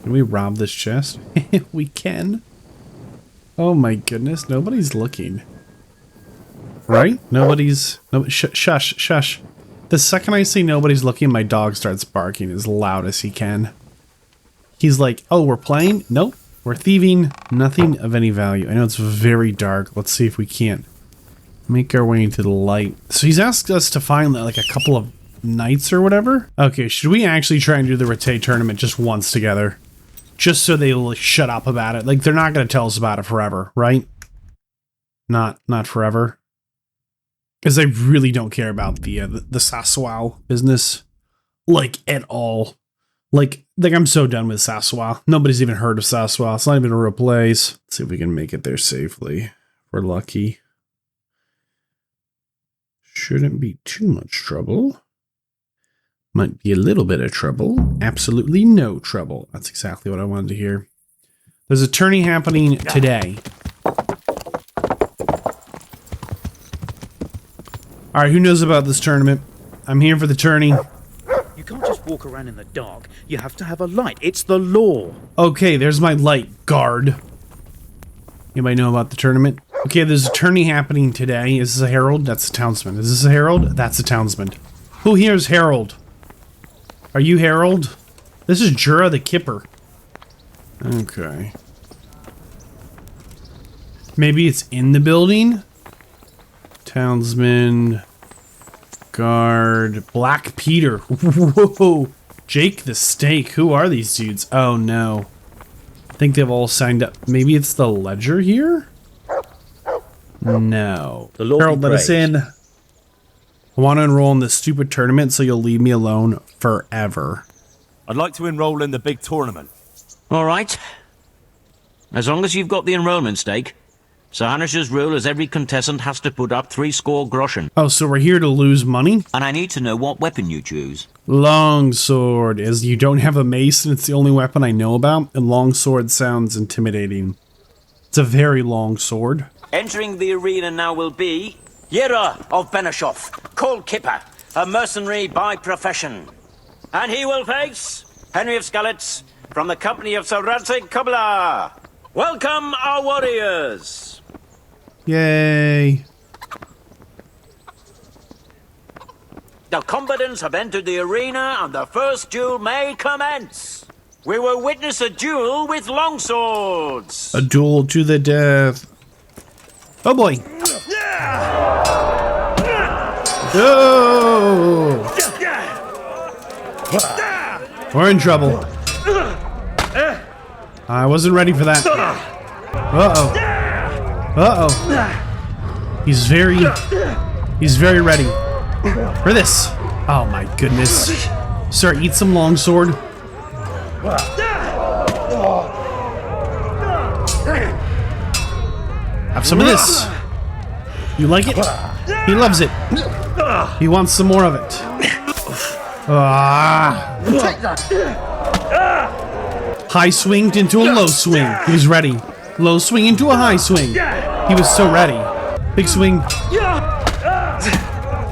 Can we rob this chest? We can. Oh my goodness, nobody's looking. Right? Nobody's... No, shush, shush. The second I say nobody's looking, my dog starts barking as loud as he can. He's like, oh, we're playing? Nope. We're thieving. Nothing of any value. I know it's very dark. Let's see if we can't make our way into the light. So he's asked us to find like a couple of knights or whatever. Okay, should we actually try and do the Rete tournament just once together? Just so they'll shut up about it. Like, they're not going to tell us about it forever, right? Not forever. Because I really don't care about the Sassual business. Like, at all. Like I'm so done with Sassual. Nobody's even heard of Sassual. It's not even a real place. Let's see if we can make it there safely. If we're lucky. Shouldn't be too much trouble. Might be a little bit of trouble. Absolutely no trouble. That's exactly what I wanted to hear. There's a tourney happening today. Alright, who knows about this tournament? I'm here for the tourney. You can't just walk around in the dark. You have to have a light. It's the law. Okay, there's my light, guard. Anybody know about the tournament? Okay, there's a tourney happening today. Is this a herald? That's a townsman. Is this a herald? That's a townsman. Who here is herald? Are you herald? This is Jura the Kipper. Okay. Maybe it's in the building? Townsman, guard, Black Peter. Whoa, Jake the Steak. Who are these dudes? Oh no. I think they've all signed up. Maybe it's the ledger here? No. Harold, let us in. I want to enroll in this stupid tournament, so you'll leave me alone forever. I'd like to enroll in the big tournament. All right. As long as you've got the enrollment stake. Sir Hanish's rule is every contestant has to put up 60 groschen. Oh, so we're here to lose money? And I need to know what weapon you choose. Longsword, as you don't have a mace and it's the only weapon I know about, and longsword sounds intimidating. It's a very long sword. Entering the arena now will be Yera of Benishov, Cole Kipper, a mercenary by profession. And he will face Henry of Skalitz from the company of Sir Radzig Kobyla. Welcome, our warriors! Yay. The combatants have entered the arena and the first duel may commence. We will witness a duel with longswords. A duel to the death. Oh boy. Oh! We're in trouble. I wasn't ready for that. Uh-oh. Uh-oh. He's very ready for this. Oh my goodness. Sir, eat some longsword. Have some of this. You like it? He loves it. He wants some more of it. High swinged into a low swing. He was ready. Low swing into a high swing. He was so ready. Big swing.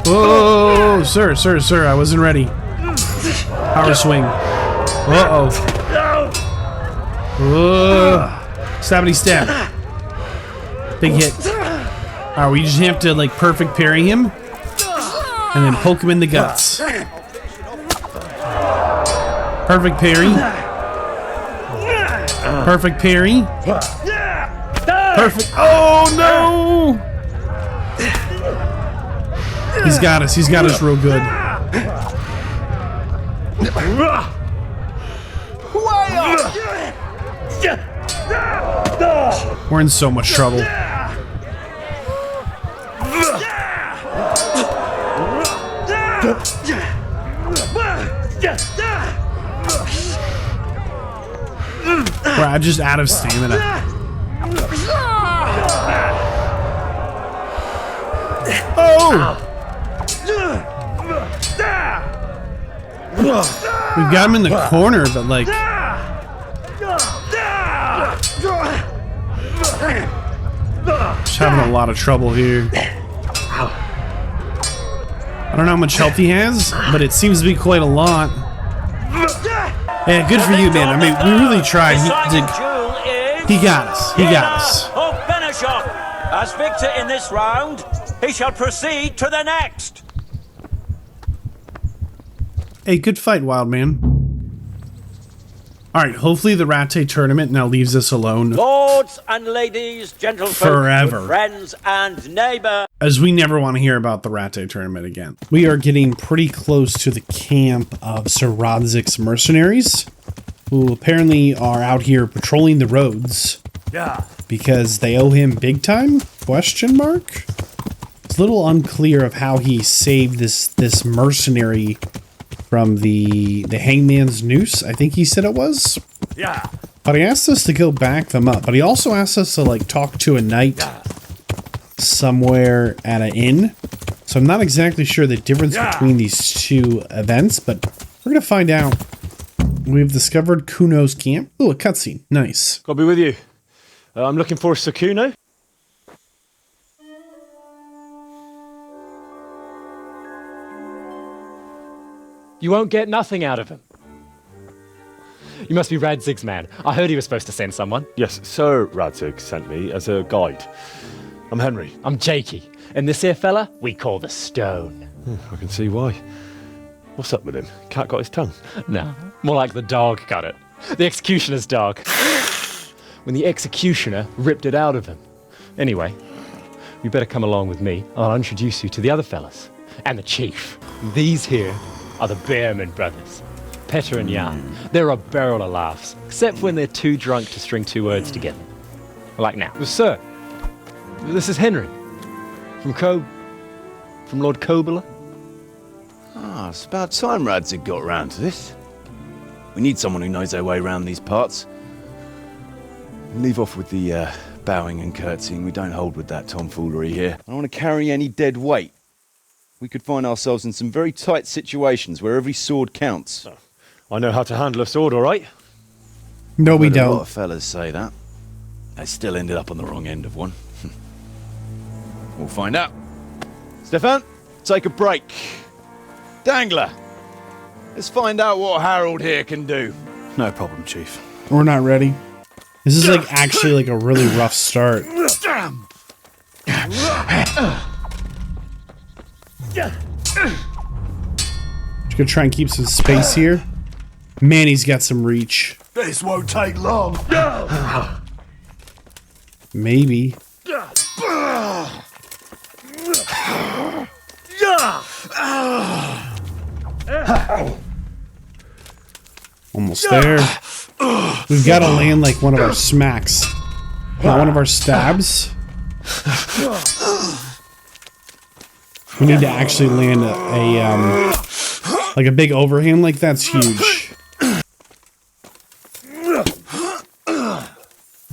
Oh, sir, I wasn't ready. Power swing. Uh-oh. Stabity stab. Big hit. Alright, we just have to, like, perfect parry him. And then poke him in the guts. Perfect parry. Perfect parry. Perfect. Oh, no! He's got us. He's got us real good. We're in so much trouble. I'm just out of stamina. Oh! We've got him in the corner, but like... Just having a lot of trouble here. I don't know how much health he has, but it seems to be quite a lot. Yeah, good for you, man. I mean, we really tried. He got us. He got us. Of Benishov. As victor in this round, he shall proceed to the next. Hey, good fight, wild man. Alright, hopefully the Rattay tournament now leaves us alone. Lords and ladies, gentlefolk, forever. Friends and neighbors. As we never want to hear about the Rattay tournament again. We are getting pretty close to the camp of Sir Radzig's mercenaries, who apparently are out here patrolling the roads. Yeah. Because they owe him big time? Question mark? It's a little unclear of how he saved this mercenary from the hangman's noose, I think he said it was. Yeah. But he asked us to go back them up. But he also asked us to like talk to a knight somewhere at an inn. So I'm not exactly sure the difference between these two events, but we're gonna find out. We've discovered Kuno's camp. Oh, a cutscene. Nice. I'll be with you. I'm looking for Sir Kuno. You won't get nothing out of him. You must be Radzig's man. I heard he was supposed to send someone. Yes, Sir Radzig sent me as a guide. I'm Henry. I'm Jakey. And this here fella, we call the Stone. I can see why. What's up with him? Cat got his tongue? No, more like the dog got it. The executioner's dog. When the executioner ripped it out of him. Anyway, you better come along with me. I'll introduce you to the other fellas. And the chief. These here are the Bearman brothers. Petter and Jan. They're a barrel of laughs, except when they're too drunk to string two words together. Like now. Sir, this is Henry. From Lord Kobula. Ah, it's about time Rads had got round to this. We need someone who knows their way around these parts. Leave off with the bowing and curtsying. We don't hold with that tomfoolery here. I don't want to carry any dead weight. We could find ourselves in some very tight situations where every sword counts. I know how to handle a sword, all right? No, we A lot don't. of fellas say that. They still ended up on the wrong end of one. We'll find out. Stefan, take a break. Dangler, let's find out what Harold here can do. No problem, Chief. We're not ready. This is like actually like a really rough start. Just gonna try and keep some space here. Man, he's got some reach. This won't take long. Maybe. Almost there. We've got to land like one of our smacks. Not one of our stabs. We need to actually land a like a big overhand like that's huge.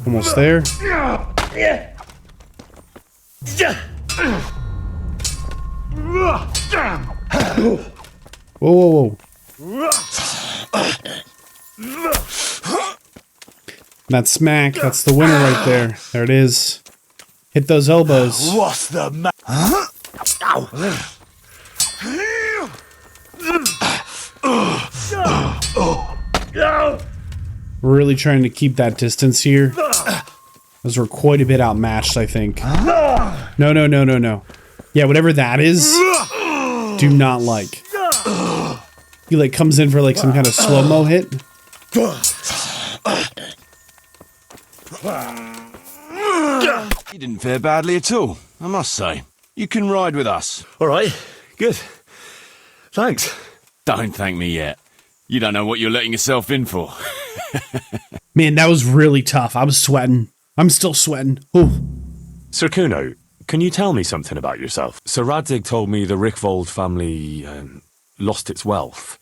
Almost there. Whoa, whoa, whoa. That smack, that's the winner right there. There it is. Hit those elbows. What's the matter? Really trying to keep that distance here. Those were quite a bit outmatched, I think. No, no, no, no, no. Yeah, whatever that is, do not like. He like comes in for like some kind of slow-mo hit. You didn't fare badly at all, I must say. You can ride with us. All right, good. Thanks. Don't thank me yet. You don't know what you're letting yourself in for. Man, that was really tough. I was sweating. I'm still sweating. Ooh. Sir Kuno, can you tell me something about yourself? Sir Radzig told me the Rickvold family lost its wealth.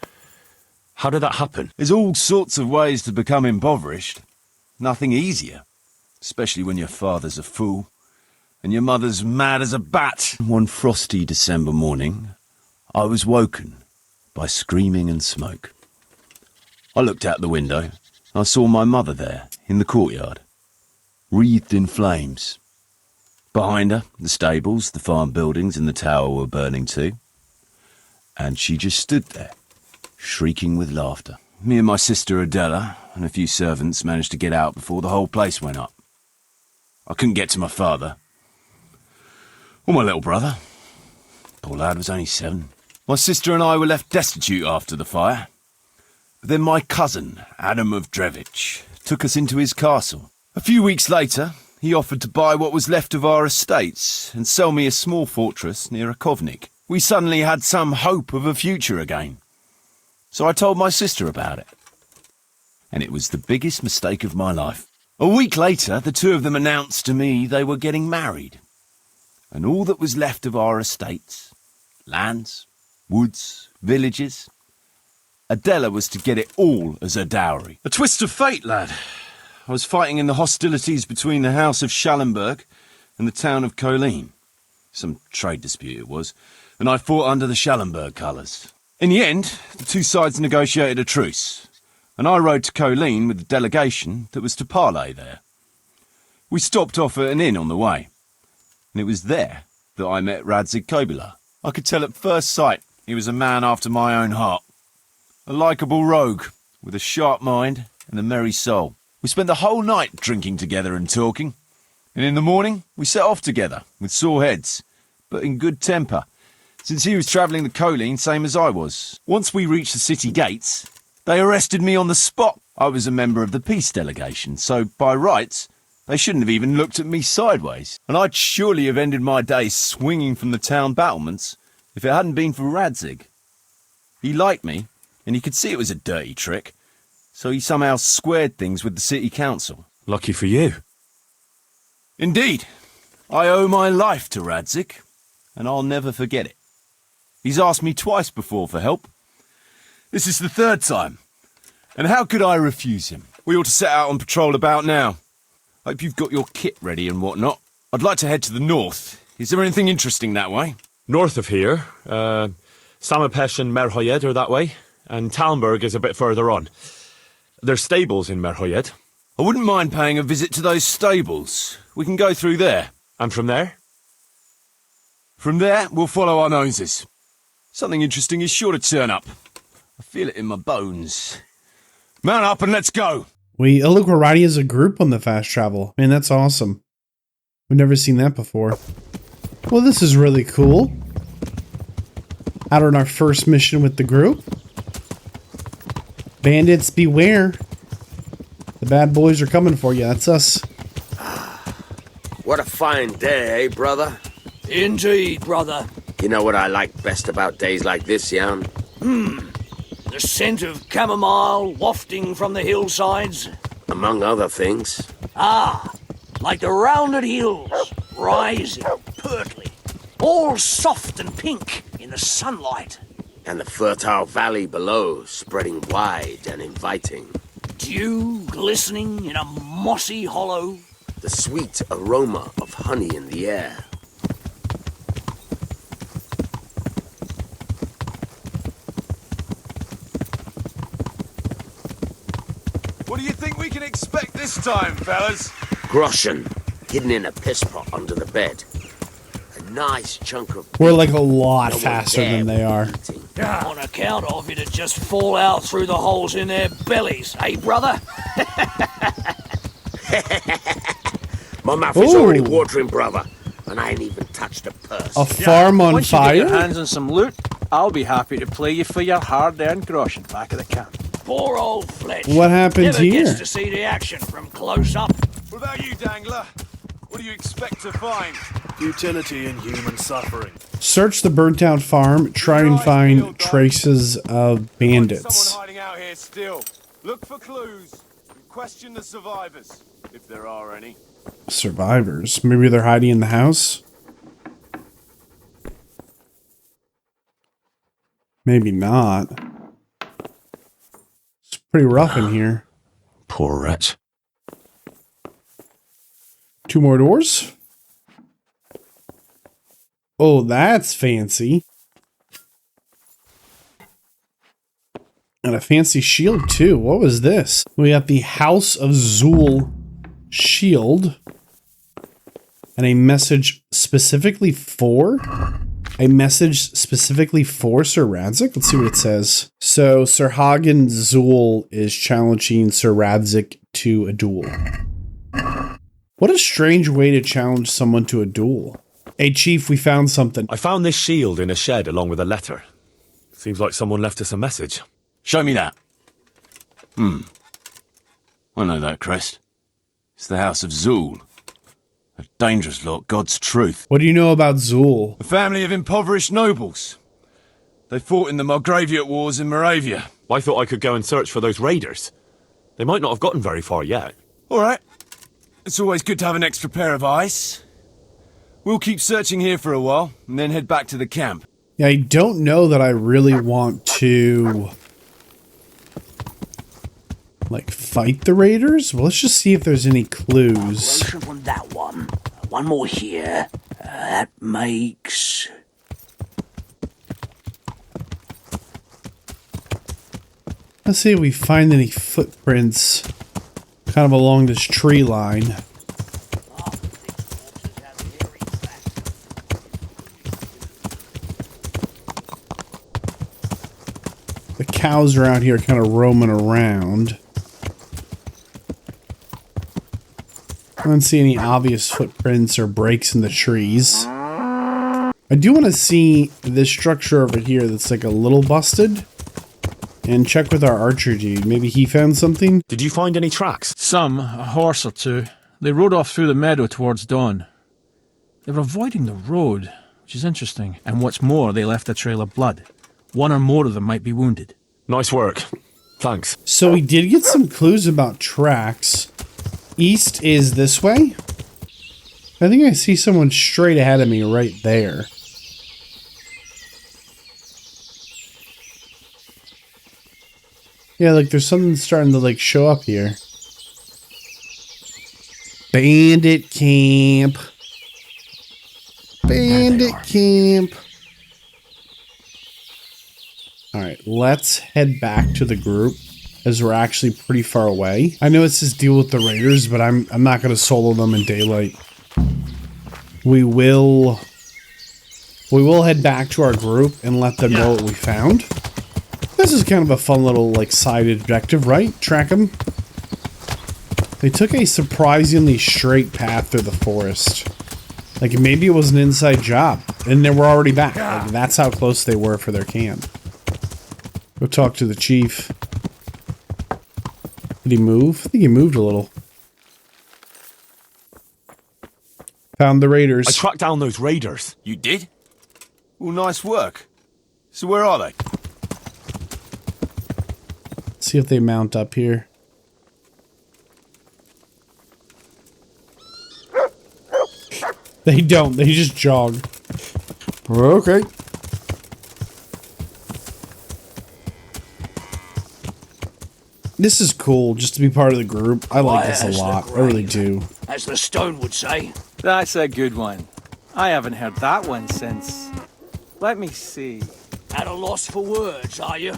How did that happen? There's all sorts of ways to become impoverished. Nothing easier. Especially when your father's a fool and your mother's mad as a bat. One frosty December morning, I was woken by screaming and smoke. I looked out the window and I saw my mother there in the courtyard, wreathed in flames. Behind her, the stables, the farm buildings and the tower were burning too. And she just stood there, shrieking with laughter. Me and my sister Adela and a few servants managed to get out before the whole place went up. I couldn't get to my father. Or my little brother. Poor lad was only 7. My sister and I were left destitute after the fire. But then my cousin, Adam of Drevich, took us into his castle. A few weeks later, he offered to buy what was left of our estates and sell me a small fortress near Akovnik. We suddenly had some hope of a future again. So I told my sister about it. And it was the biggest mistake of my life. A week later, the two of them announced to me they were getting married. And all that was left of our estates, lands, woods, villages, Adela was to get it all as a dowry. A twist of fate, lad. I was fighting in the hostilities between the House of Schallenberg and the town of Colleen. Some trade dispute it was, and I fought under the Schallenberg colours. In the end, the two sides negotiated a truce, and I rode to Colleen with the delegation that was to parley there. We stopped off at an inn on the way, and it was there that I met Radzig Kobyla. I could tell at first sight he was a man after my own heart. A likeable rogue, with a sharp mind and a merry soul. We spent the whole night drinking together and talking, and in the morning we set off together, with sore heads, but in good temper, since he was travelling the Colleen same as I was. Once we reached the city gates, they arrested me on the spot. I was a member of the peace delegation, so by rights, They shouldn't have even looked at me sideways, and I'd surely have ended my day swinging from the town battlements if it hadn't been for Radzig. He liked me, and he could see it was a dirty trick, so he somehow squared things with the city council. Lucky for you. Indeed. I owe my life to Radzig, and I'll never forget it. He's asked me twice before for help. This is the third time. And how could I refuse him? We ought to set out on patrol about now. Hope you've got your kit ready and whatnot. I'd like to head to the north. Is there anything interesting that way? North of here, Samapesh and Merhoyed are that way, and Talmberg is a bit further on. There's stables in Merhoyed. I wouldn't mind paying a visit to those stables. We can go through there. And from there? From there, we'll follow our noses. Something interesting is sure to turn up. I feel it in my bones. Mount up and let's go! Look, we're riding as a group on the fast travel. Man, that's awesome. We've never seen that before. Well, this is really cool. Out on our first mission with the group. Bandits, beware. The bad boys are coming for you. That's us. What a fine day, eh, brother? Indeed, brother. You know what I like best about days like this, Jan? The scent of chamomile wafting from the hillsides. Among other things. Ah, like the rounded hills, rising, purtling, all soft and pink in the sunlight. And the fertile valley below, spreading wide and inviting. Dew glistening in a mossy hollow. The sweet aroma of honey in the air. What do you think we can expect this time, fellas? Groschen, hidden in a piss pot under the bed. A nice chunk of... We're like a lot faster than they are. On account of it'd just fall out through the holes in their bellies, eh, brother? My mouth is already watering, brother, and I ain't even touched a purse. A farm on Once fire? you get your hands on some loot, I'll be happy to play you for your hard-earned groschen back at the camp. Poor old Fletch. What happened Never here? gets to see the action from close up. What about you, Dangler? What do you expect to find? Utility in human suffering. Search the burnt out farm. Try and find traces of bandits. Someone hiding out here still. Look for clues. And question the survivors, if there are any. Survivors. Maybe they're hiding in the house? Maybe not. It's pretty rough in here. Poor wretch. 2 more doors. Oh, that's fancy. And a fancy shield, too. What was this? We got the House of Zool shield. And a message specifically for? A message specifically for Sir Radzig? Let's see what it says. So, Sir Hagen Zool is challenging Sir Radzig to a duel. What a strange way to challenge someone to a duel. Hey, Chief, we found something. I found this shield in a shed along with a letter. Seems like someone left us a message. Show me that. I know that crest. It's the House of Zool. A dangerous lot, God's truth. What do you know about Zool? A family of impoverished nobles. They fought in the Margraviate Wars in Moravia. I thought I could go and search for those raiders. They might not have gotten very far yet. All right. It's always good to have an extra pair of eyes. We'll keep searching here for a while, and then head back to the camp. Yeah, I don't know that I really want to... like, fight the raiders? Well, let's just see if there's any clues. On that one. One more here. That makes... Let's see if we find any footprints kind of along this tree line. The cows are out here kind of roaming around. I don't see any obvious footprints or breaks in the trees. I do want to see this structure over here that's like a little busted. And check with our archer dude. Maybe he found something? Did you find any tracks? Some, a horse or two. They rode off through the meadow towards dawn. They were avoiding the road, which is interesting. And what's more, they left a trail of blood. One or more of them might be wounded. Nice work. Thanks. So we did get some clues about tracks. East is this way. I think I see someone straight ahead of me right there. Yeah, like there's something starting to like show up here. Bandit camp. Bandit camp. Alright, let's head back to the group as we're actually pretty far away. I know it says deal with the raiders, but I'm not going to solo them in daylight. We will head back to our group and let them know what we found. This is kind of a fun little like side objective, right? Track them. They took a surprisingly straight path through the forest. Like maybe it was an inside job and they were already back. Like, that's how close they were for their camp. Go talk to the chief. Did he move? I think he moved a little. Found the raiders. I tracked down those raiders. You did? Well, nice work. So where are they? See if they mount up here. They don't. They just jog. Okay. This is cool, just to be part of the group. I like this a lot. I really do. As the stone would say. That's a good one. I haven't heard that one since... Let me see. At a loss for words, are you?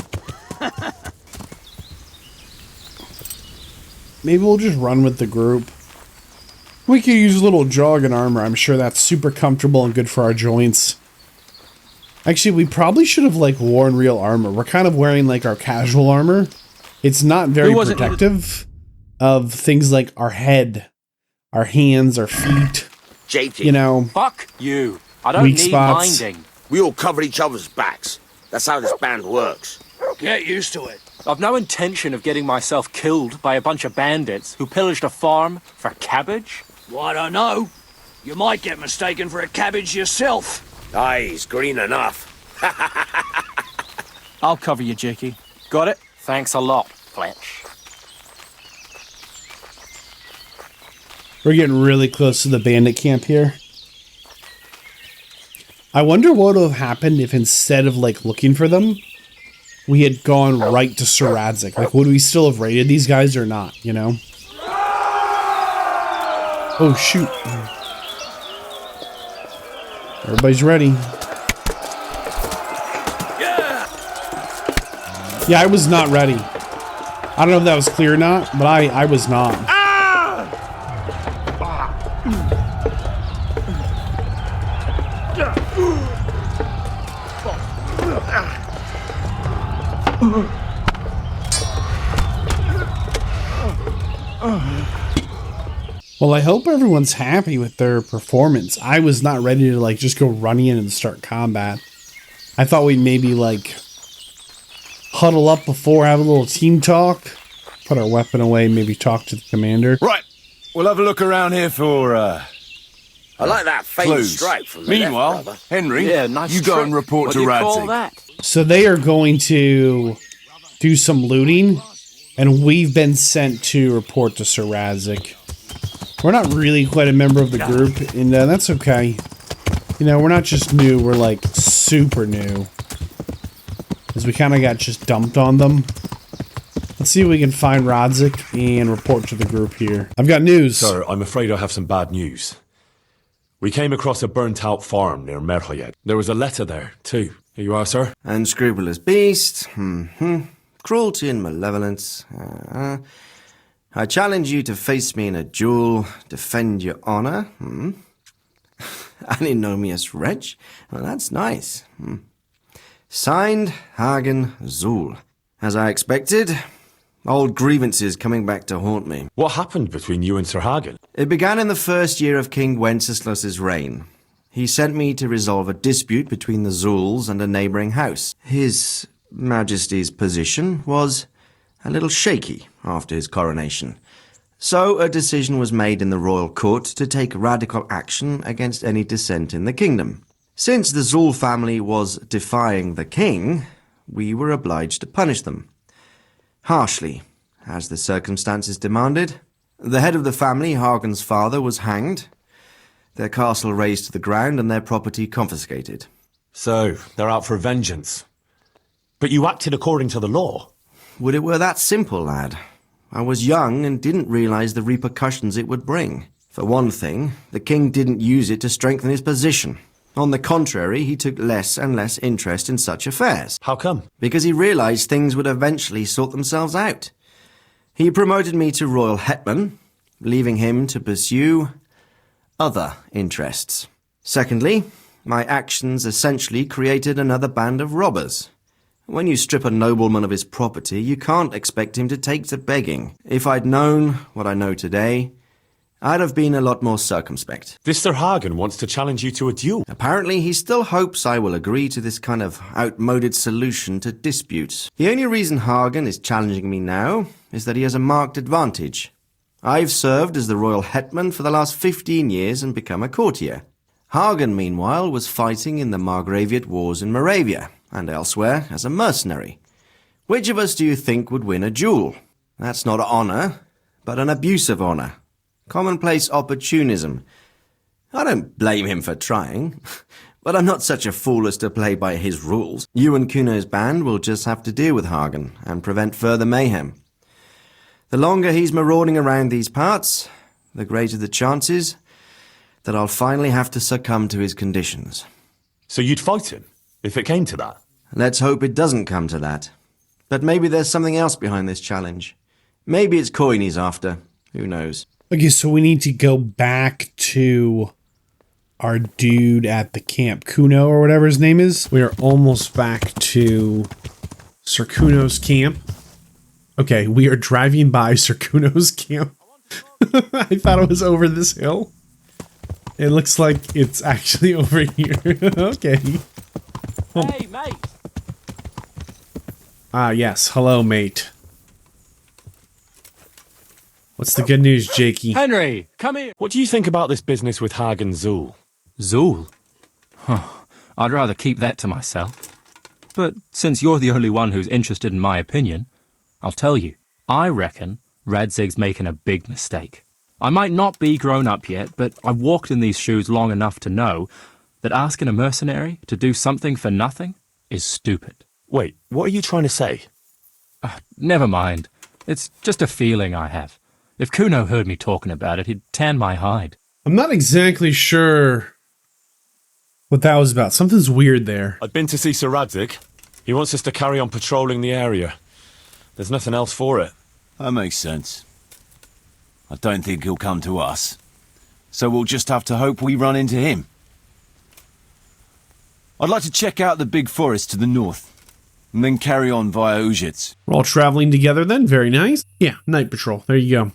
Maybe we'll just run with the group. We could use a little jogging armor. I'm sure that's super comfortable and good for our joints. Actually, we probably should have like worn real armor. We're kind of wearing like our casual armor. It's not very protective of things like our head, our hands, our feet. JT. You know, Fuck you. I don't weak need spots. minding. We all cover each other's backs. That's how this band works. Get used to it. I've no intention of getting myself killed by a bunch of bandits who pillaged a farm for cabbage. Well, I don't know. You might get mistaken for a cabbage yourself. Aye, he's green enough. I'll cover you, Jakey. Got it? Thanks a lot, Fletch. We're getting really close to the bandit camp here. I wonder what would have happened if instead of like looking for them, we had gone right to Saradzik. Like, would we still have raided these guys or not, you know? Oh, shoot. Everybody's ready. Yeah, I was not ready. I don't know if that was clear or not, but I was not. Well, I hope everyone's happy with their performance. I was not ready to like just go running in and start combat. I thought we'd maybe like huddle up before, have a little team talk, put our weapon away, maybe talk to the commander. Right, we'll have a look around here for I like that faint clues. stripe from the Meanwhile, left, brother. Henry, Yeah, nice you go trick. and report What to do you call Radzig. that? So they are going to do some looting, and we've been sent to report to Sir Radzig. We're not really quite a member of the group, and that's okay. You know, we're not just new, we're like super new. Because we kind of got just dumped on them. Let's see if we can find Radzig and report to the group here. I've got news. Sir, I'm afraid I have some bad news. We came across a burnt-out farm near Merhoyed. There was a letter there, too. Here you are, sir. Unscrupulous beast. Cruelty and malevolence. I challenge you to face me in a duel, defend your honor. Antinomious wretch. Well, that's nice. Signed, Hagen Zul. As I expected, old grievances coming back to haunt me. What happened between you and Sir Hagen? It began in the first year of King Wenceslas's reign. He sent me to resolve a dispute between the Zuls and a neighbouring house. His Majesty's position was a little shaky after his coronation. So a decision was made in the royal court to take radical action against any dissent in the kingdom. Since the Zul family was defying the king, we were obliged to punish them. Harshly, as the circumstances demanded. The head of the family, Hagen's father, was hanged, their castle razed to the ground and their property confiscated. So, they're out for vengeance. But you acted according to the law. Would it were that simple, lad. I was young and didn't realize the repercussions it would bring. For one thing, the king didn't use it to strengthen his position. On the contrary, he took less and less interest in such affairs. How come? Because he realized things would eventually sort themselves out. He promoted me to royal hetman, leaving him to pursue other interests. Secondly, my actions essentially created another band of robbers. When you strip a nobleman of his property, you can't expect him to take to begging. If I'd known what I know today, I'd have been a lot more circumspect. This Sir Hagen wants to challenge you to a duel. Apparently, he still hopes I will agree to this kind of outmoded solution to disputes. The only reason Hagen is challenging me now is that he has a marked advantage. I've served as the royal hetman for the last 15 years and become a courtier. Hagen, meanwhile, was fighting in the Margraviate Wars in Moravia and elsewhere as a mercenary. Which of us do you think would win a duel? That's not honour, but an abuse of honour. Commonplace opportunism. I don't blame him for trying, but I'm not such a fool as to play by his rules. You and Kuno's band will just have to deal with Hagen and prevent further mayhem. The longer he's marauding around these parts, the greater the chances that I'll finally have to succumb to his conditions. So you'd fight him, if it came to that? Let's hope it doesn't come to that. But maybe there's something else behind this challenge. Maybe it's coin he's after. Who knows? Okay, so we need to go back to our dude at the camp, Kuno or whatever his name is. We are almost back to Sir Kuno's camp. Okay, we are driving by Sir Kuno's camp. I thought it was over this hill. It looks like it's actually over here. Okay. Hey, mate! Ah, yes. Hello, mate. What's the good news, Jakey? Henry, come here! What do you think about this business with Hagen Zul? Zul? Huh. I'd rather keep that to myself. But since you're the only one who's interested in my opinion, I'll tell you. I reckon Radzig's making a big mistake. I might not be grown up yet, but I've walked in these shoes long enough to know that asking a mercenary to do something for nothing is stupid. Wait, what are you trying to say? Never mind. It's just a feeling I have. If Kuno heard me talking about it, he'd tan my hide. I'm not exactly sure what that was about. Something's weird there. I've been to see Sir Radzig. He wants us to carry on patrolling the area. There's nothing else for it. That makes sense. I don't think he'll come to us. So we'll just have to hope we run into him. I'd like to check out the big forest to the north, and then carry on via Ujits. We're all traveling together then. Very nice. Yeah, night patrol. There you go.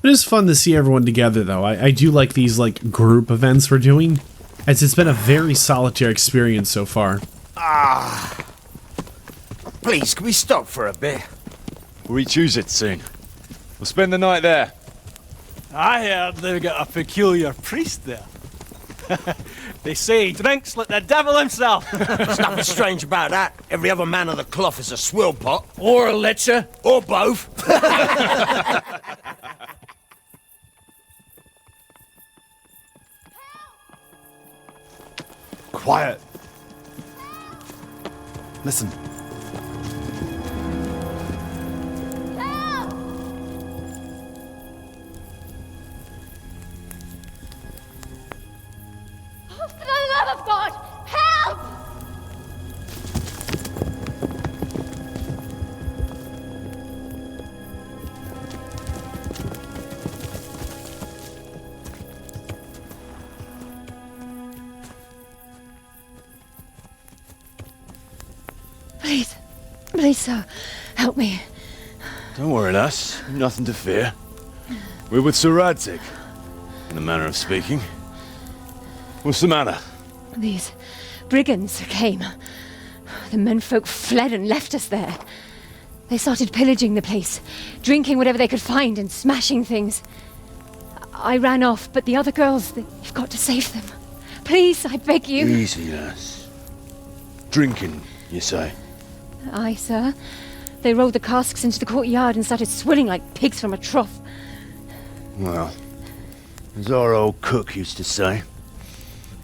It is fun to see everyone together, though. I do like these group events we're doing, as it's been a very solitary experience so far. Ah. Please, can we stop for a bit? We'll reach Ujits soon. We'll spend the night there. I heard they've got a peculiar priest there. They say he drinks like the devil himself. There's nothing strange about that. Every other man of the cloth is a swill pot. Or a lecher. Or both. Quiet. Listen. For the love of God, help! Please, sir, help me. Don't worry, lass. Nothing to fear. We're with Sir Radzig, in the manner of speaking. What's the matter? These brigands came. The menfolk fled and left us there. They started pillaging the place, drinking whatever they could find and smashing things. I ran off, but the other girls, you've got to save them. Please, I beg you. Easy, lass. Drinking, you say? Aye, sir. They rolled the casks into the courtyard and started swilling like pigs from a trough. Well, as our old cook used to say,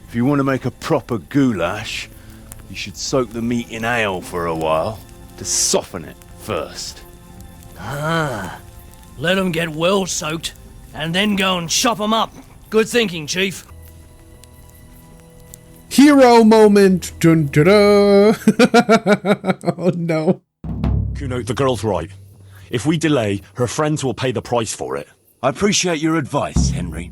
if you want to make a proper goulash, you should soak the meat in ale for a while to soften it first. Ah, let them get well soaked, and then go and chop them up. Good thinking, Chief. Hero moment! Dun, dun, dun. Oh no. Kuno, the girl's right. If we delay, her friends will pay the price for it. I appreciate your advice, Henry,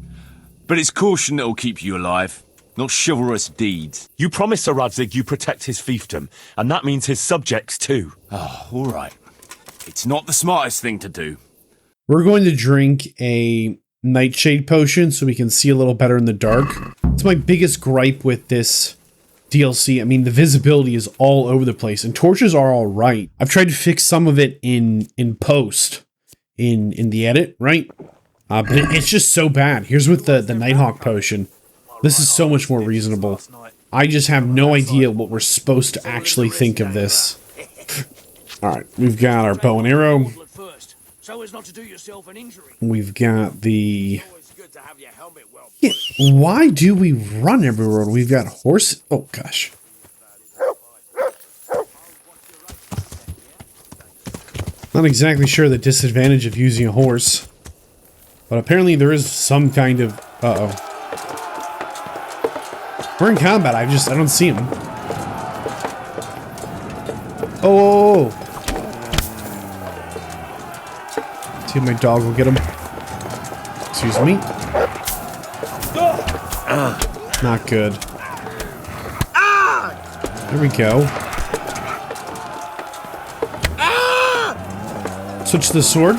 but it's caution that'll keep you alive, not chivalrous deeds. You promised Sir Radzig you protect his fiefdom, and that means his subjects too. Oh, all right. It's not the smartest thing to do. We're going to drink a nightshade potion so we can see a little better in the dark. It's my biggest gripe with this DLC. I mean, the visibility is all over the place, and torches are all right. I've tried to fix some of it in post, in the edit, right? But it's just so bad. Here's with the Nighthawk potion. This is so much more reasonable. I just have no idea what we're supposed to actually think of this. Alright, we've got our bow and arrow. We've got the... Yeah, why do we run everywhere? We've got horse... Oh, gosh. Not exactly sure the disadvantage of using a horse. But apparently there is some kind of... Uh-oh. We're in combat. I don't see him. Oh! See if my dog will get him. Excuse me. Not good. There we go. Switch to the sword.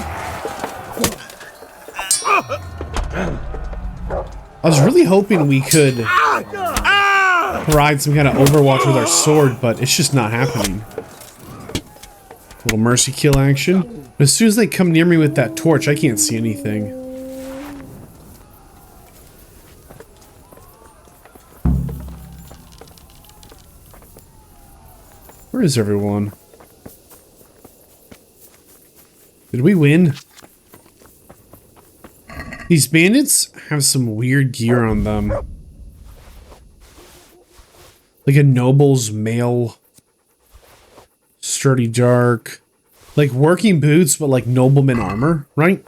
I was really hoping we could provide some kind of overwatch with our sword, but it's just not happening. Little mercy kill action. But as soon as they come near me with that torch, I can't see anything. Where is everyone? Did we win? These bandits have some weird gear on them. Like a noble's mail. Sturdy dark. Like working boots, but like nobleman armor, right?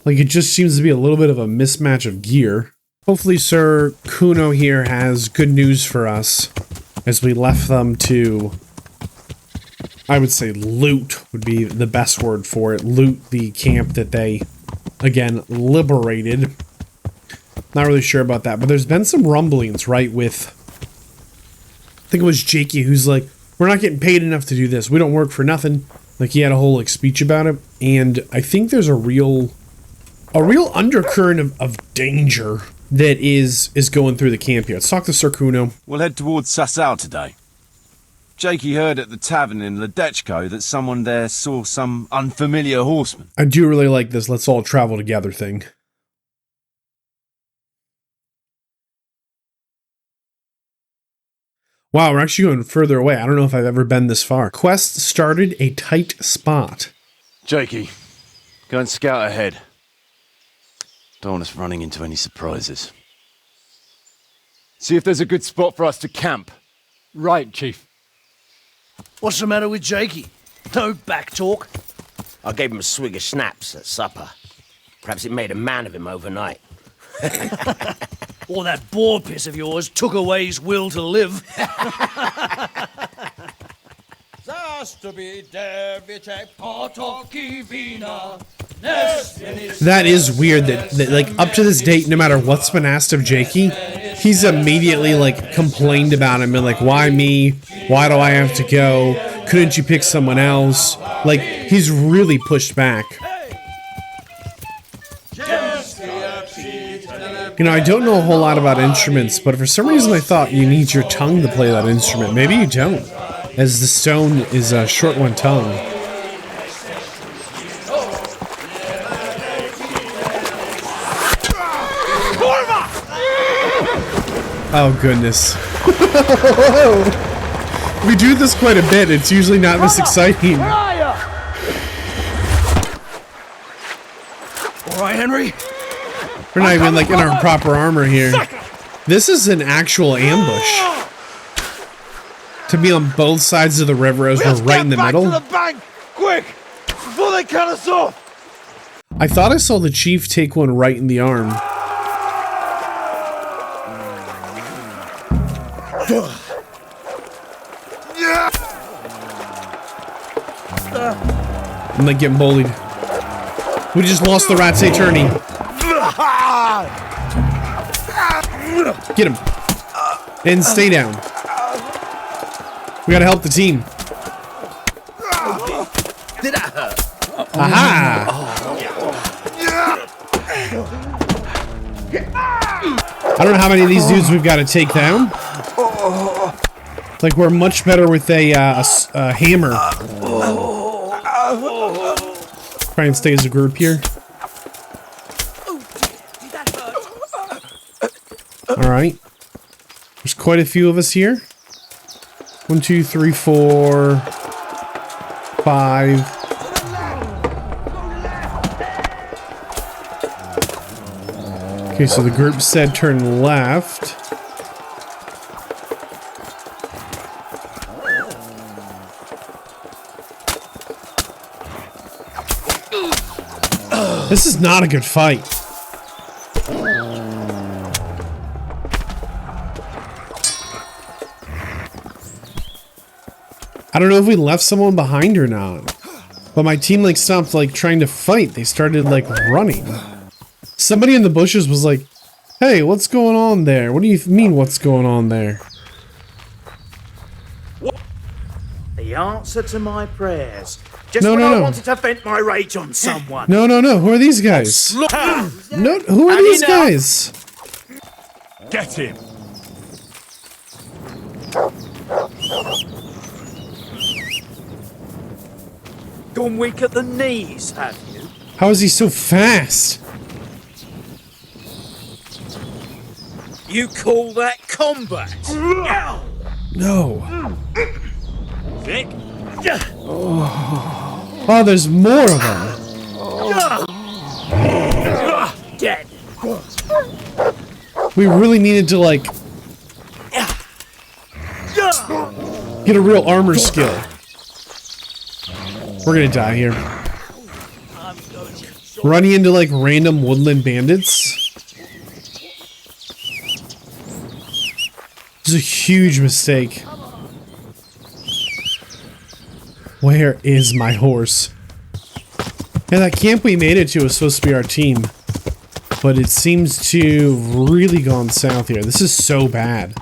Like it just seems to be a little bit of a mismatch of gear. Hopefully Sir Kuno here has good news for us as we left them to... I would say loot would be the best word for it. Loot the camp that they, again, liberated. Not really sure about that, but there's been some rumblings, right, with... I think it was Jakey who's like, we're not getting paid enough to do this. We don't work for nothing. Like, he had a whole, like, speech about it. And I think there's a real undercurrent of danger that is going through the camp here. Let's talk to Sir Kuno. We'll head towards Sasau today. Jakey heard at the tavern in Ledechko that someone there saw some unfamiliar horseman. I do really like this let's all travel together thing. Wow, we're actually going further away. I don't know if I've ever been this far. Quest started a tight spot. Jakey, go and scout ahead. Don't want us running into any surprises. See if there's a good spot for us to camp. Right, Chief. What's the matter with Jakey? No back talk. I gave him a swig of schnapps at supper. Perhaps it made a man of him overnight. Or that boar piss of yours took away his will to live. That is weird that like up to this date, no matter what's been asked of Jakey, he's immediately like complained about him and like, why me? Why do I have to go? Couldn't you pick someone else? Like, he's really pushed back. You know, I don't know a whole lot about instruments, but for some reason I thought you need your tongue to play that instrument. Maybe you don't, as the stone is a short one tongue. Oh, goodness. We do this quite a bit. It's usually not this exciting. Where are you? All right, Henry. We're not even like in our proper armor here. This is an actual ambush. To be on both sides of the river as we're right in the middle. To the bank, quick, before they cut us off. I thought I saw the chief take one right in the arm. I'm like getting bullied. We just lost the rat's attorney. Get him. And stay down. We gotta help the team. Did that hurt? Aha! I don't know how many of these dudes we've got to take down. Like, we're much better with a hammer. Try and stay as a group here. Alright. There's quite a few of us here. 1, 2, 3, 4, 5. Okay, so the group said turn left. This is not a good fight. I don't know if we left someone behind or not. But my team like stopped like trying to fight. They started like running. Somebody in the bushes was like, "Hey, what's going on there? What do you mean what's going on there?" The answer to my prayers. Just No, when no, I no. wanted to vent my rage on someone. No, no, no. Who are these guys? No, who are these guys? Get him. Gone weak at the knees, have you? How is he so fast? You call that combat? No. Vic? Oh, there's more of them. Dead. We really needed to like get a real armor skill. We're gonna die here. Running into like random woodland bandits. This is a huge mistake. Where is my horse? Yeah, that camp we made it to was supposed to be our team. But it seems to have really gone south here. This is so bad.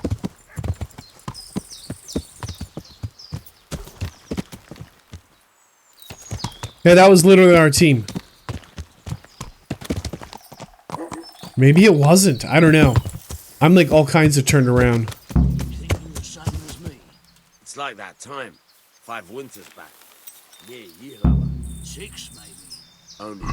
Yeah, that was literally our team. Maybe it wasn't. I don't know. I'm like all kinds of turned around. It's like that time. 5 winters back. Yeah, year lower. 6, maybe. Only.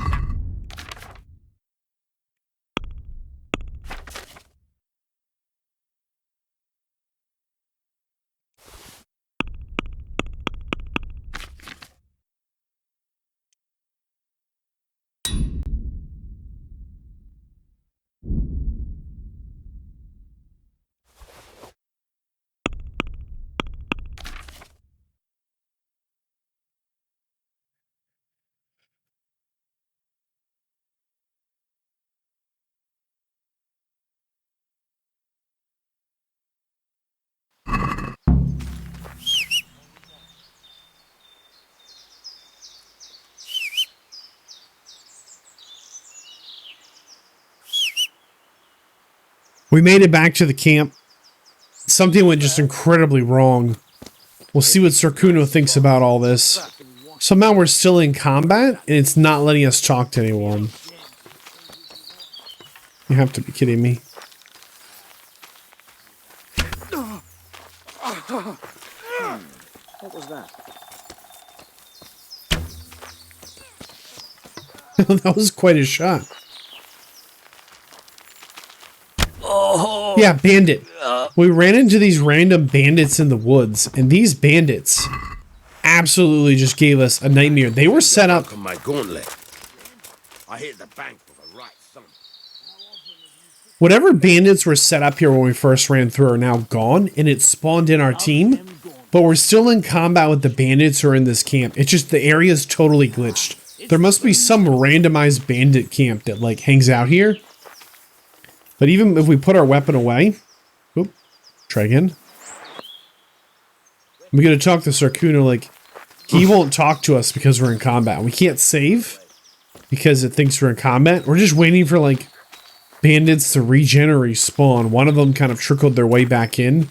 We made it back to the camp. Something went just incredibly wrong. We'll see what Sir Kuno thinks about all this. Somehow we're still in combat, and it's not letting us talk to anyone. You have to be kidding me. What was that? That was quite a shot. Oh. Yeah, bandit. We ran into these random bandits in the woods, and these bandits absolutely just gave us a nightmare. They were set up. My gauntlet. I hit the bank with a right thump. Whatever bandits were set up here when we first ran through are now gone, and it spawned in our team. But we're still in combat with the bandits who are in this camp. It's just the area is totally glitched. There must be some randomized bandit camp that like hangs out here. But even if we put our weapon away, oop, try again. I'm gonna talk to Sarkuno like he won't talk to us because we're in combat. We can't save because it thinks we're in combat. We're just waiting for like bandits to regen or respawn. One of them kind of trickled their way back in.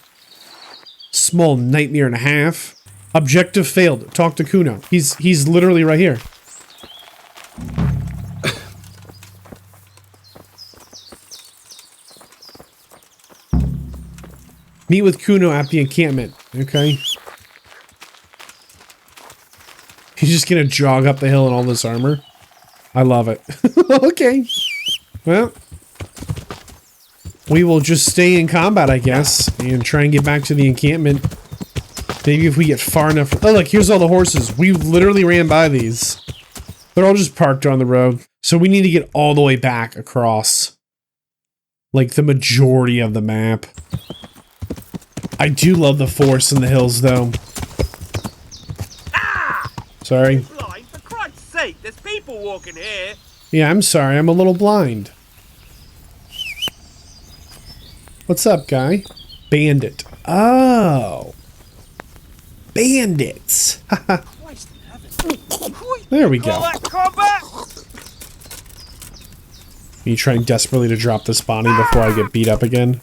Small nightmare and a half. Objective failed. Talk to Kuno. He's literally right here. Meet with Kuno at the encampment. Okay. He's just gonna jog up the hill in all this armor. I love it. Okay. Well, we will just stay in combat, I guess, and try and get back to the encampment. Maybe if we get far enough. Oh, look, here's all the horses. We literally ran by these. They're all just parked on the road. So we need to get all the way back across, like, the majority of the map. I do love the forest in the hills, though. Sorry. Blind, for Christ's sake, there's people walking here. Yeah, I'm sorry. I'm a little blind. What's up, guy? Bandit. Oh. Bandits. There we go. You trying desperately to drop this body before I get beat up again?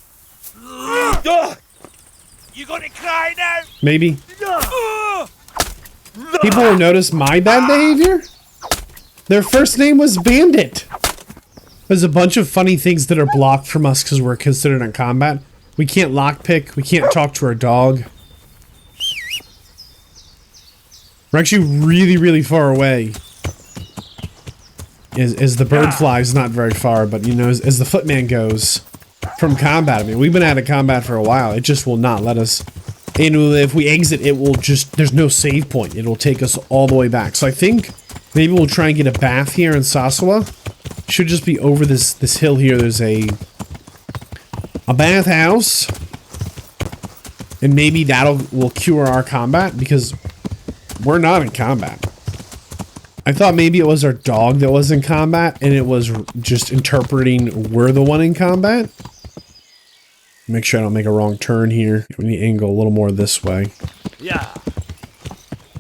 You gonna cry now? Maybe. People will notice my bad behavior? Their first name was Bandit. There's a bunch of funny things that are blocked from us because we're considered in combat. We can't lockpick. We can't talk to our dog. We're actually really, really far away. As the bird flies, not very far, but you know, as the footman goes from combat. I mean, we've been out of combat for a while. It just will not let us. And if we exit, it will just, there's no save point. It'll take us all the way back. So I think maybe we'll try and get a bath here in Sasua. Should just be over this hill here. There's a bathhouse. And maybe will cure our combat because we're not in combat. I thought maybe it was our dog that was in combat and it was just interpreting we're the one in combat. Make sure I don't make a wrong turn here. We need to angle a little more this way. Yeah.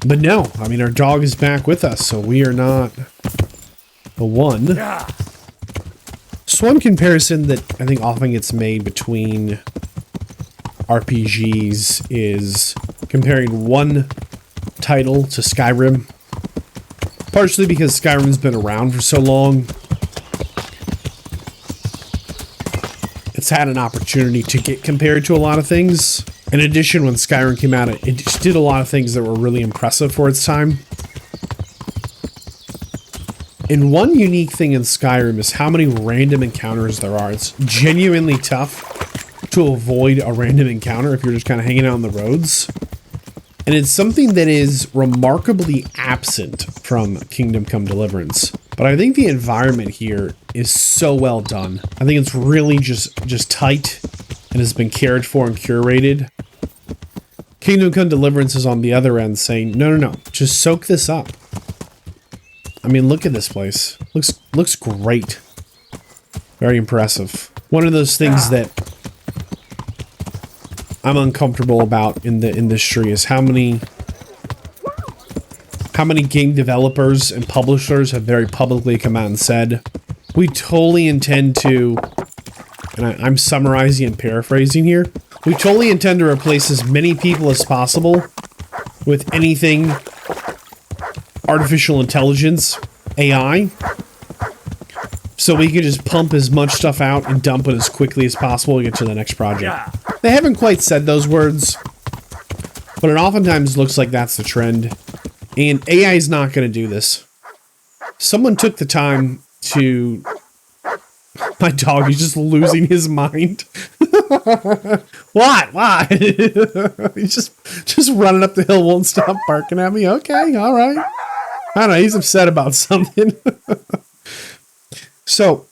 But no, I mean, our dog is back with us, so we are not the one. Yeah. So one comparison that I think often gets made between RPGs is comparing one title to Skyrim. Partially because Skyrim's been around for so long. It's had an opportunity to get compared to a lot of things. In addition, when Skyrim came out, it just did a lot of things that were really impressive for its time. And one unique thing in Skyrim is how many random encounters there are. It's genuinely tough to avoid a random encounter if you're just kind of hanging out on the roads. And it's something that is remarkably absent from Kingdom Come Deliverance. But I think the environment here is so well done. I think it's really just tight and has been cared for and curated. Kingdom Come Deliverance is on the other end saying, no, just soak this up. I mean, look at this place. Looks great. Very impressive. One of those things that I'm uncomfortable about in the industry is how many game developers and publishers have very publicly come out and said, we totally intend to, and I'm summarizing and paraphrasing here, we totally intend to replace as many people as possible with anything artificial intelligence, AI, so we can just pump as much stuff out and dump it as quickly as possible to get to the next project. They haven't quite said those words, but it oftentimes looks like that's the trend. And AI is not going to do this. Someone took the time to... My dog is just losing his mind. What? Why? He's just running up the hill, won't stop barking at me. Okay, all right. I don't know. He's upset about something. So,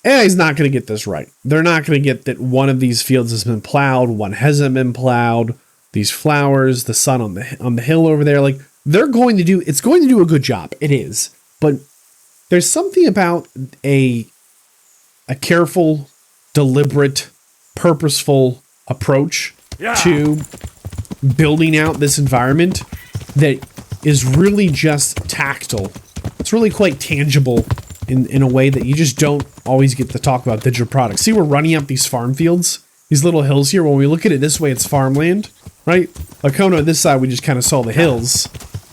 AI's not going to get this right. They're not going to get that one of these fields has been plowed, one hasn't been plowed. These flowers, the sun on the hill over there, like it's going to do a good job. It is, but there's something about a careful, deliberate, purposeful approach to building out this environment that is really just tactile. It's really quite tangible in a way that you just don't always get to talk about digital products. See, we're running up these farm fields, these little hills here. When we look at it this way, it's farmland, right? Lacono, this side, we just kind of saw the hills.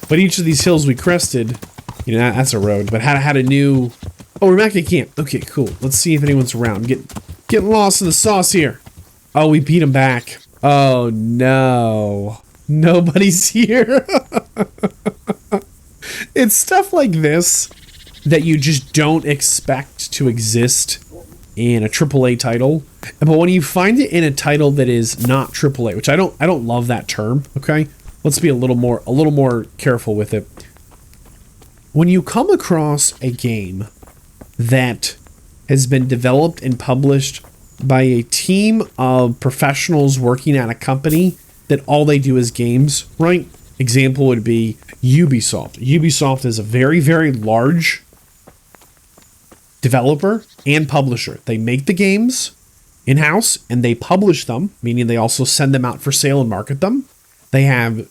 But each of these hills we crested, you know, that's a road, but had a new... Oh, we're back at camp. Okay, cool. Let's see if anyone's around. Getting lost in the sauce here. Oh, we beat him back. Oh, no. Nobody's here. It's stuff like this that you just don't expect to exist in a AAA title. But when you find it in a title that is not AAA, which I don't love that term, okay? Let's be a little more careful with it. When you come across a game that has been developed and published by a team of professionals working at a company that all they do is games, right? Example would be Ubisoft. Ubisoft is a very, very large developer and publisher. They make the games in-house and they publish them, meaning they also send them out for sale and market them. They have,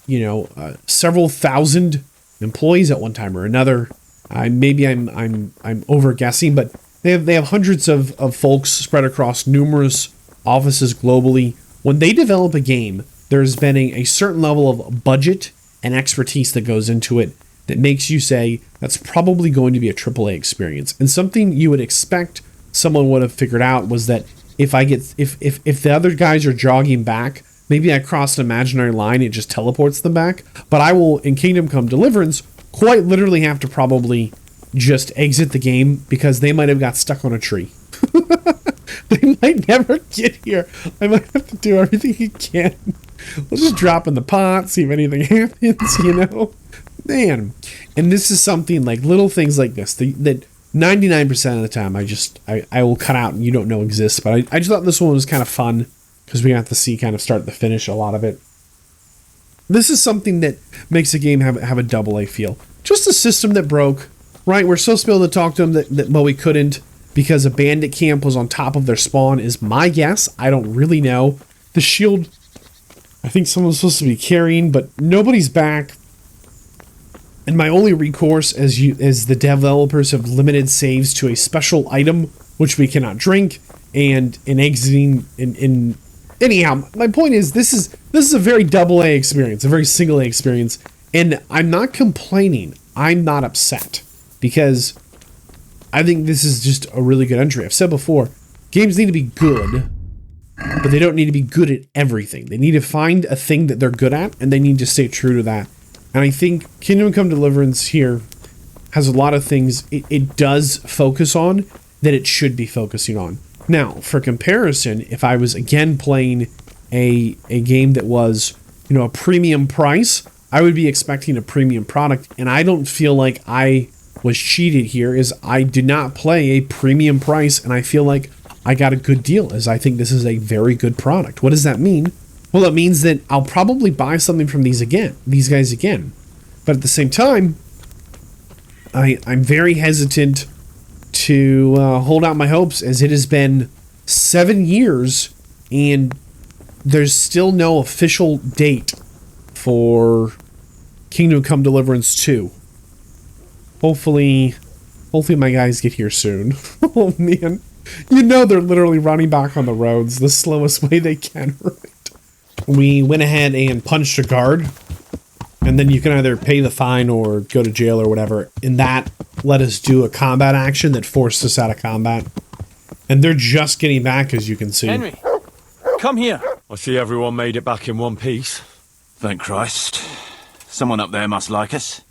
several thousand employees at one time or another. Maybe I'm over guessing, but they have hundreds of folks spread across numerous offices globally. When they develop a game, there's been a certain level of budget and expertise that goes into it that makes you say that's probably going to be a AAA experience. And something you would expect someone would have figured out was that if the other guys are jogging back, maybe I cross an imaginary line, it just teleports them back. But I will, in Kingdom Come Deliverance, quite literally have to probably just exit the game because they might have got stuck on a tree. They might never get here. I might have to do everything you can. We'll just drop in the pot, see if anything happens, Man. And this is something like little things like this that 99% of the time I will cut out and you don't know exists. But I just thought this one was kind of fun because we got to see kind of start to finish a lot of it. This is something that makes a game have a AA feel. Just a system that broke, right? We're supposed to be able to talk to them, but we couldn't because a bandit camp was on top of their spawn is my guess. I don't really know. The shield, I think someone's supposed to be carrying, but nobody's back. And my only recourse as the developers have limited saves to a special item, which we cannot drink, and in exiting in anyhow, my point is this is a very AA experience, a very single A experience, and I'm not complaining. I'm not upset because I think this is just a really good entry. I've said before, games need to be good, but they don't need to be good at everything. They need to find a thing that they're good at, and they need to stay true to that. And I think Kingdom Come Deliverance here has a lot of things it does focus on that it should be focusing on. Now, for comparison, if I was again playing a game that was, a premium price, I would be expecting a premium product, and I don't feel like I was cheated here, as I did not play a premium price, and I feel like I got a good deal, as I think this is a very good product. What does that mean? Well, it means that I'll probably buy something from these guys again. But at the same time, I'm very hesitant to hold out my hopes, as it has been 7 years and there's still no official date for Kingdom Come Deliverance 2. Hopefully my guys get here soon. Oh man, they're literally running back on the roads the slowest way they can, right? We went ahead and punched a guard, and then you can either pay the fine or go to jail or whatever. And that let us do a combat action that forced us out of combat. And they're just getting back, as you can see. Henry, come here. I see everyone made it back in one piece. Thank Christ. Someone up there must like us.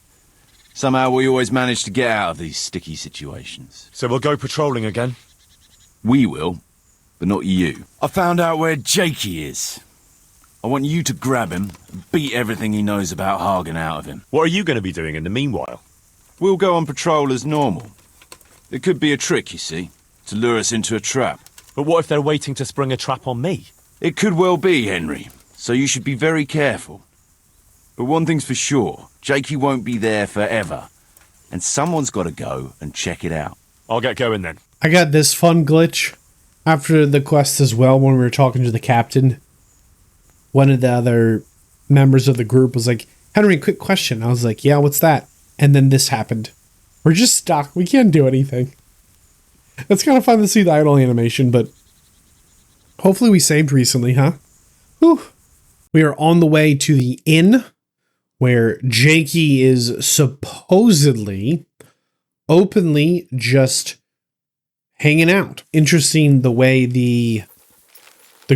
Somehow we always manage to get out of these sticky situations. So we'll go patrolling again? We will. but not you. I found out where Jakey is. I want you to grab him and beat everything he knows about Hagen out of him. What are you going to be doing in the meanwhile? We'll go on patrol as normal. It could be a trick, you see, to lure us into a trap. But what if they're waiting to spring a trap on me? It could well be, Henry, so you should be very careful. But one thing's for sure, Jakey won't be there forever, and someone's got to go and check it out. I'll get going then. I got this fun glitch after the quest as well when we were talking to the captain. One of the other members of the group was like, Henry, quick question. I was like, yeah, what's that? And then this happened. We're just stuck. We can't do anything. It's kind of fun to see the idle animation, but hopefully we saved recently, huh? Whew. We are on the way to the inn where Jakey is supposedly openly just hanging out. Interesting the way the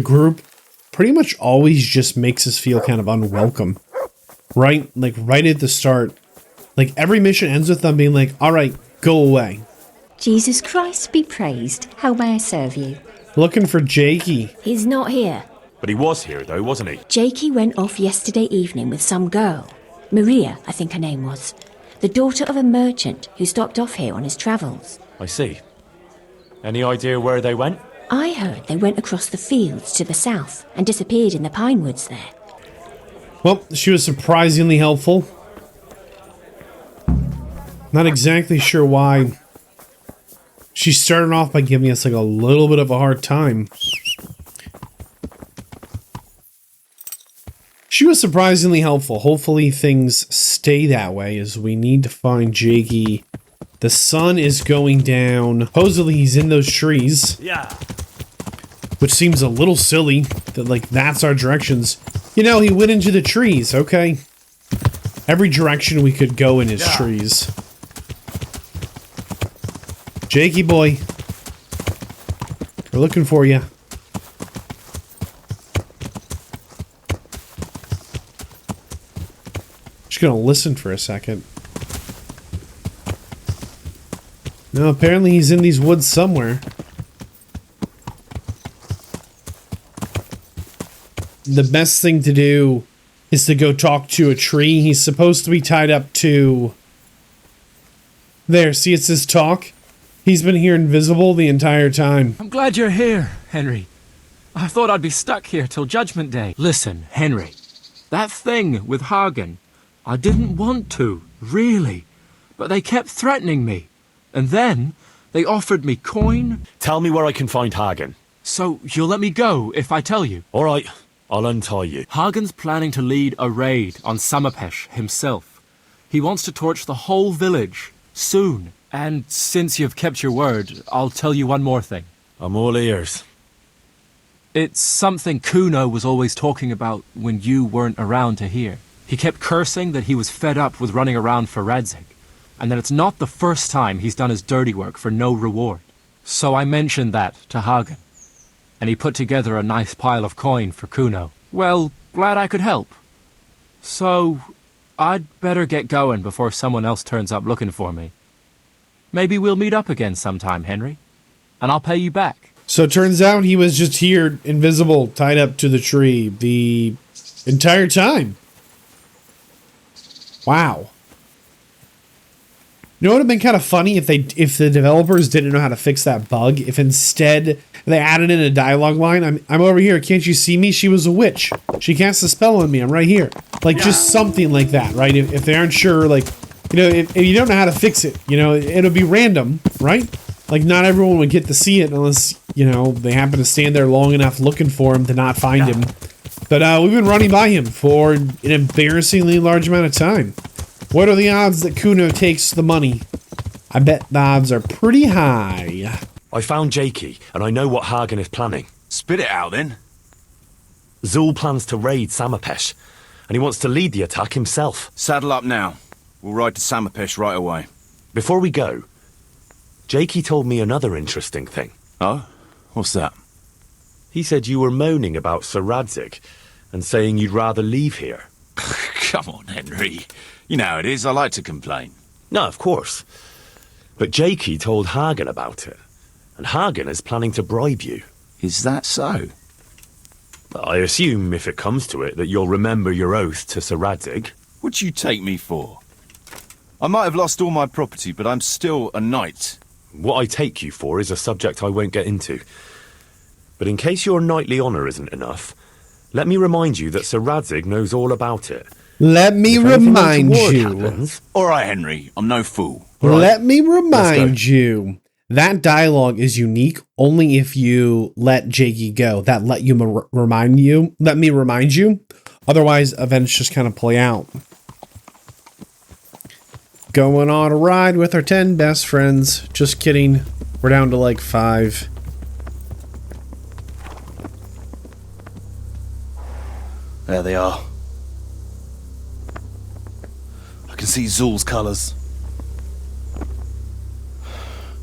group pretty much always just makes us feel kind of unwelcome. Right? Like right at the start. Like every mission ends with them being like, all right, go away. Jesus Christ be praised. How may I serve you? Looking for Jakey. He's not here. But he was here though, wasn't he? Jakey went off yesterday evening with some girl. Maria, I think her name was. The daughter of a merchant who stopped off here on his travels. I see. Any idea where they went? I heard they went across the fields to the south and disappeared in the pine woods there. Well, she was surprisingly helpful. Not exactly sure why. She started off by giving us like a little bit of a hard time. She was surprisingly helpful. Hopefully things stay that way as we need to find Jakey. The sun is going down. Supposedly he's in those trees. Yeah. Which seems a little silly that like that's our directions. You know, he went into the trees, okay? Every direction we could go in is trees. Jakey boy. We're looking for you. Just gonna listen for a second. No, apparently he's in these woods somewhere. The best thing to do is to go talk to a tree. He's supposed to be tied up to... There, see it says talk? He's been here invisible the entire time. I'm glad you're here, Henry. I thought I'd be stuck here till Judgment Day. Listen, Henry. That thing with Hagen, I didn't want to, really. But they kept threatening me. And then they offered me coin. Tell me where I can find Hagen. So you'll let me go if I tell you? All right, I'll untie you. Hagen's planning to lead a raid on Samapesh himself. He wants to torch the whole village, soon. And since you've kept your word, I'll tell you one more thing. I'm all ears. It's something Kuno was always talking about when you weren't around to hear. He kept cursing that he was fed up with running around for Radzig, and that it's not the first time he's done his dirty work for no reward. So I mentioned that to Hagen, and he put together a nice pile of coin for Kuno. Well, glad I could help. So, I'd better get going before someone else turns up looking for me. Maybe we'll meet up again sometime, Henry, and I'll pay you back. So it turns out he was just here, invisible, tied up to the tree the entire time. Wow. You know what would have been kind of funny if the developers didn't know how to fix that bug? If instead they added in a dialogue line, I'm over here, can't you see me? She was a witch. She cast a spell on me, I'm right here. Like just something like that, right? If they aren't sure, like, you know, if you don't know how to fix it, you know, it'll be random, right? Like not everyone would get to see it unless, you know, they happen to stand there long enough looking for him to not find him. But we've been running by him for an embarrassingly large amount of time. What are the odds that Kuno takes the money? I bet the odds are pretty high. I found Jakey, and I know what Hagen is planning. Spit it out, then. Zul plans to raid Samapesh, and he wants to lead the attack himself. Saddle up now. We'll ride to Samapesh right away. Before we go, Jakey told me another interesting thing. Oh? What's that? He said you were moaning about Sir Radzig, and saying you'd rather leave here. Come on, Henry. You know how it is, I like to complain. No, of course. But Jakey told Hagen about it, and Hagen is planning to bribe you. Is that so? I assume, if it comes to it, that you'll remember your oath to Sir Radzig. What'd you take me for? I might have lost all my property, but I'm still a knight. What I take you for is a subject I won't get into. But in case your knightly honour isn't enough, let me remind you that Sir Radzig knows all about it. Let me remind you. All right, Henry, I'm no fool. Let me remind you. That dialogue is unique only if you let Jakey go. That let you remind you. Let me remind you. Otherwise, events just kind of play out. Going on a ride with our 10 best friends. Just kidding. We're down to like 5. There they are. I can see Zul's colours.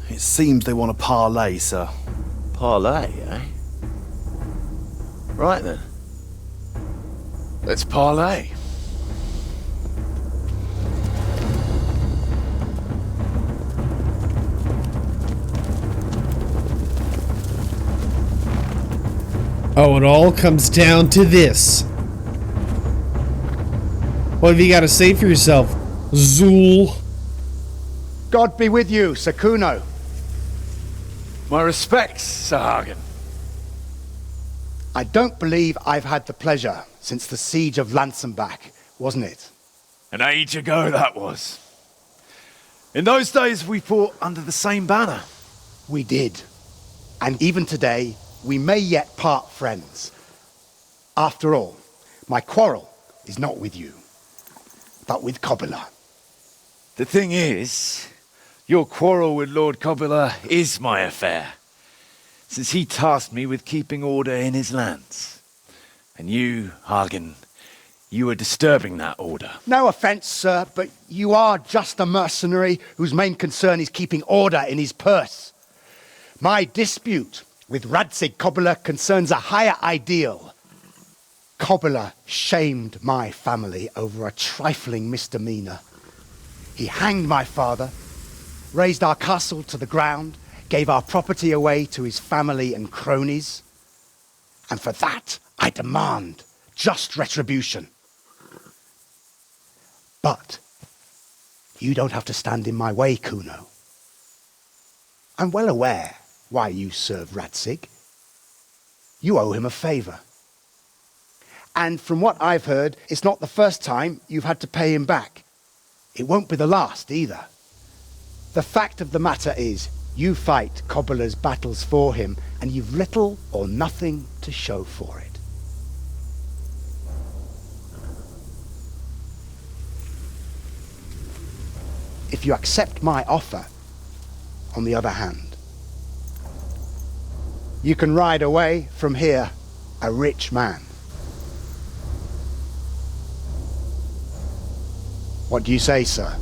It seems they want a parley, sir. Parlay, eh? Right then. Let's parlay. Oh, it all comes down to this. What have you got to say for yourself, Zul? God be with you, Sir Kuno. My respects, Sir Hagen. I don't believe I've had the pleasure since the siege of Lansenbach, wasn't it? An age ago that was. In those days we fought under the same banner. We did. And even today, we may yet part friends. After all, my quarrel is not with you, but with Cobula. The thing is, your quarrel with Lord Cobula is my affair, since he tasked me with keeping order in his lands. And you, Hagen, you are disturbing that order. No offence, sir, but you are just a mercenary whose main concern is keeping order in his purse. My dispute with Radzig Cobula concerns a higher ideal. Cobula shamed my family over a trifling misdemeanor. He hanged my father, razed our castle to the ground, gave our property away to his family and cronies. And for that, I demand just retribution. But you don't have to stand in my way, Kuno. I'm well aware why you serve Radzig. You owe him a favour. And from what I've heard, it's not the first time you've had to pay him back. It won't be the last either. The fact of the matter is, you fight Cobula's battles for him, and you've little or nothing to show for it. If you accept my offer, on the other hand, you can ride away from here a rich man. What do you say, sir?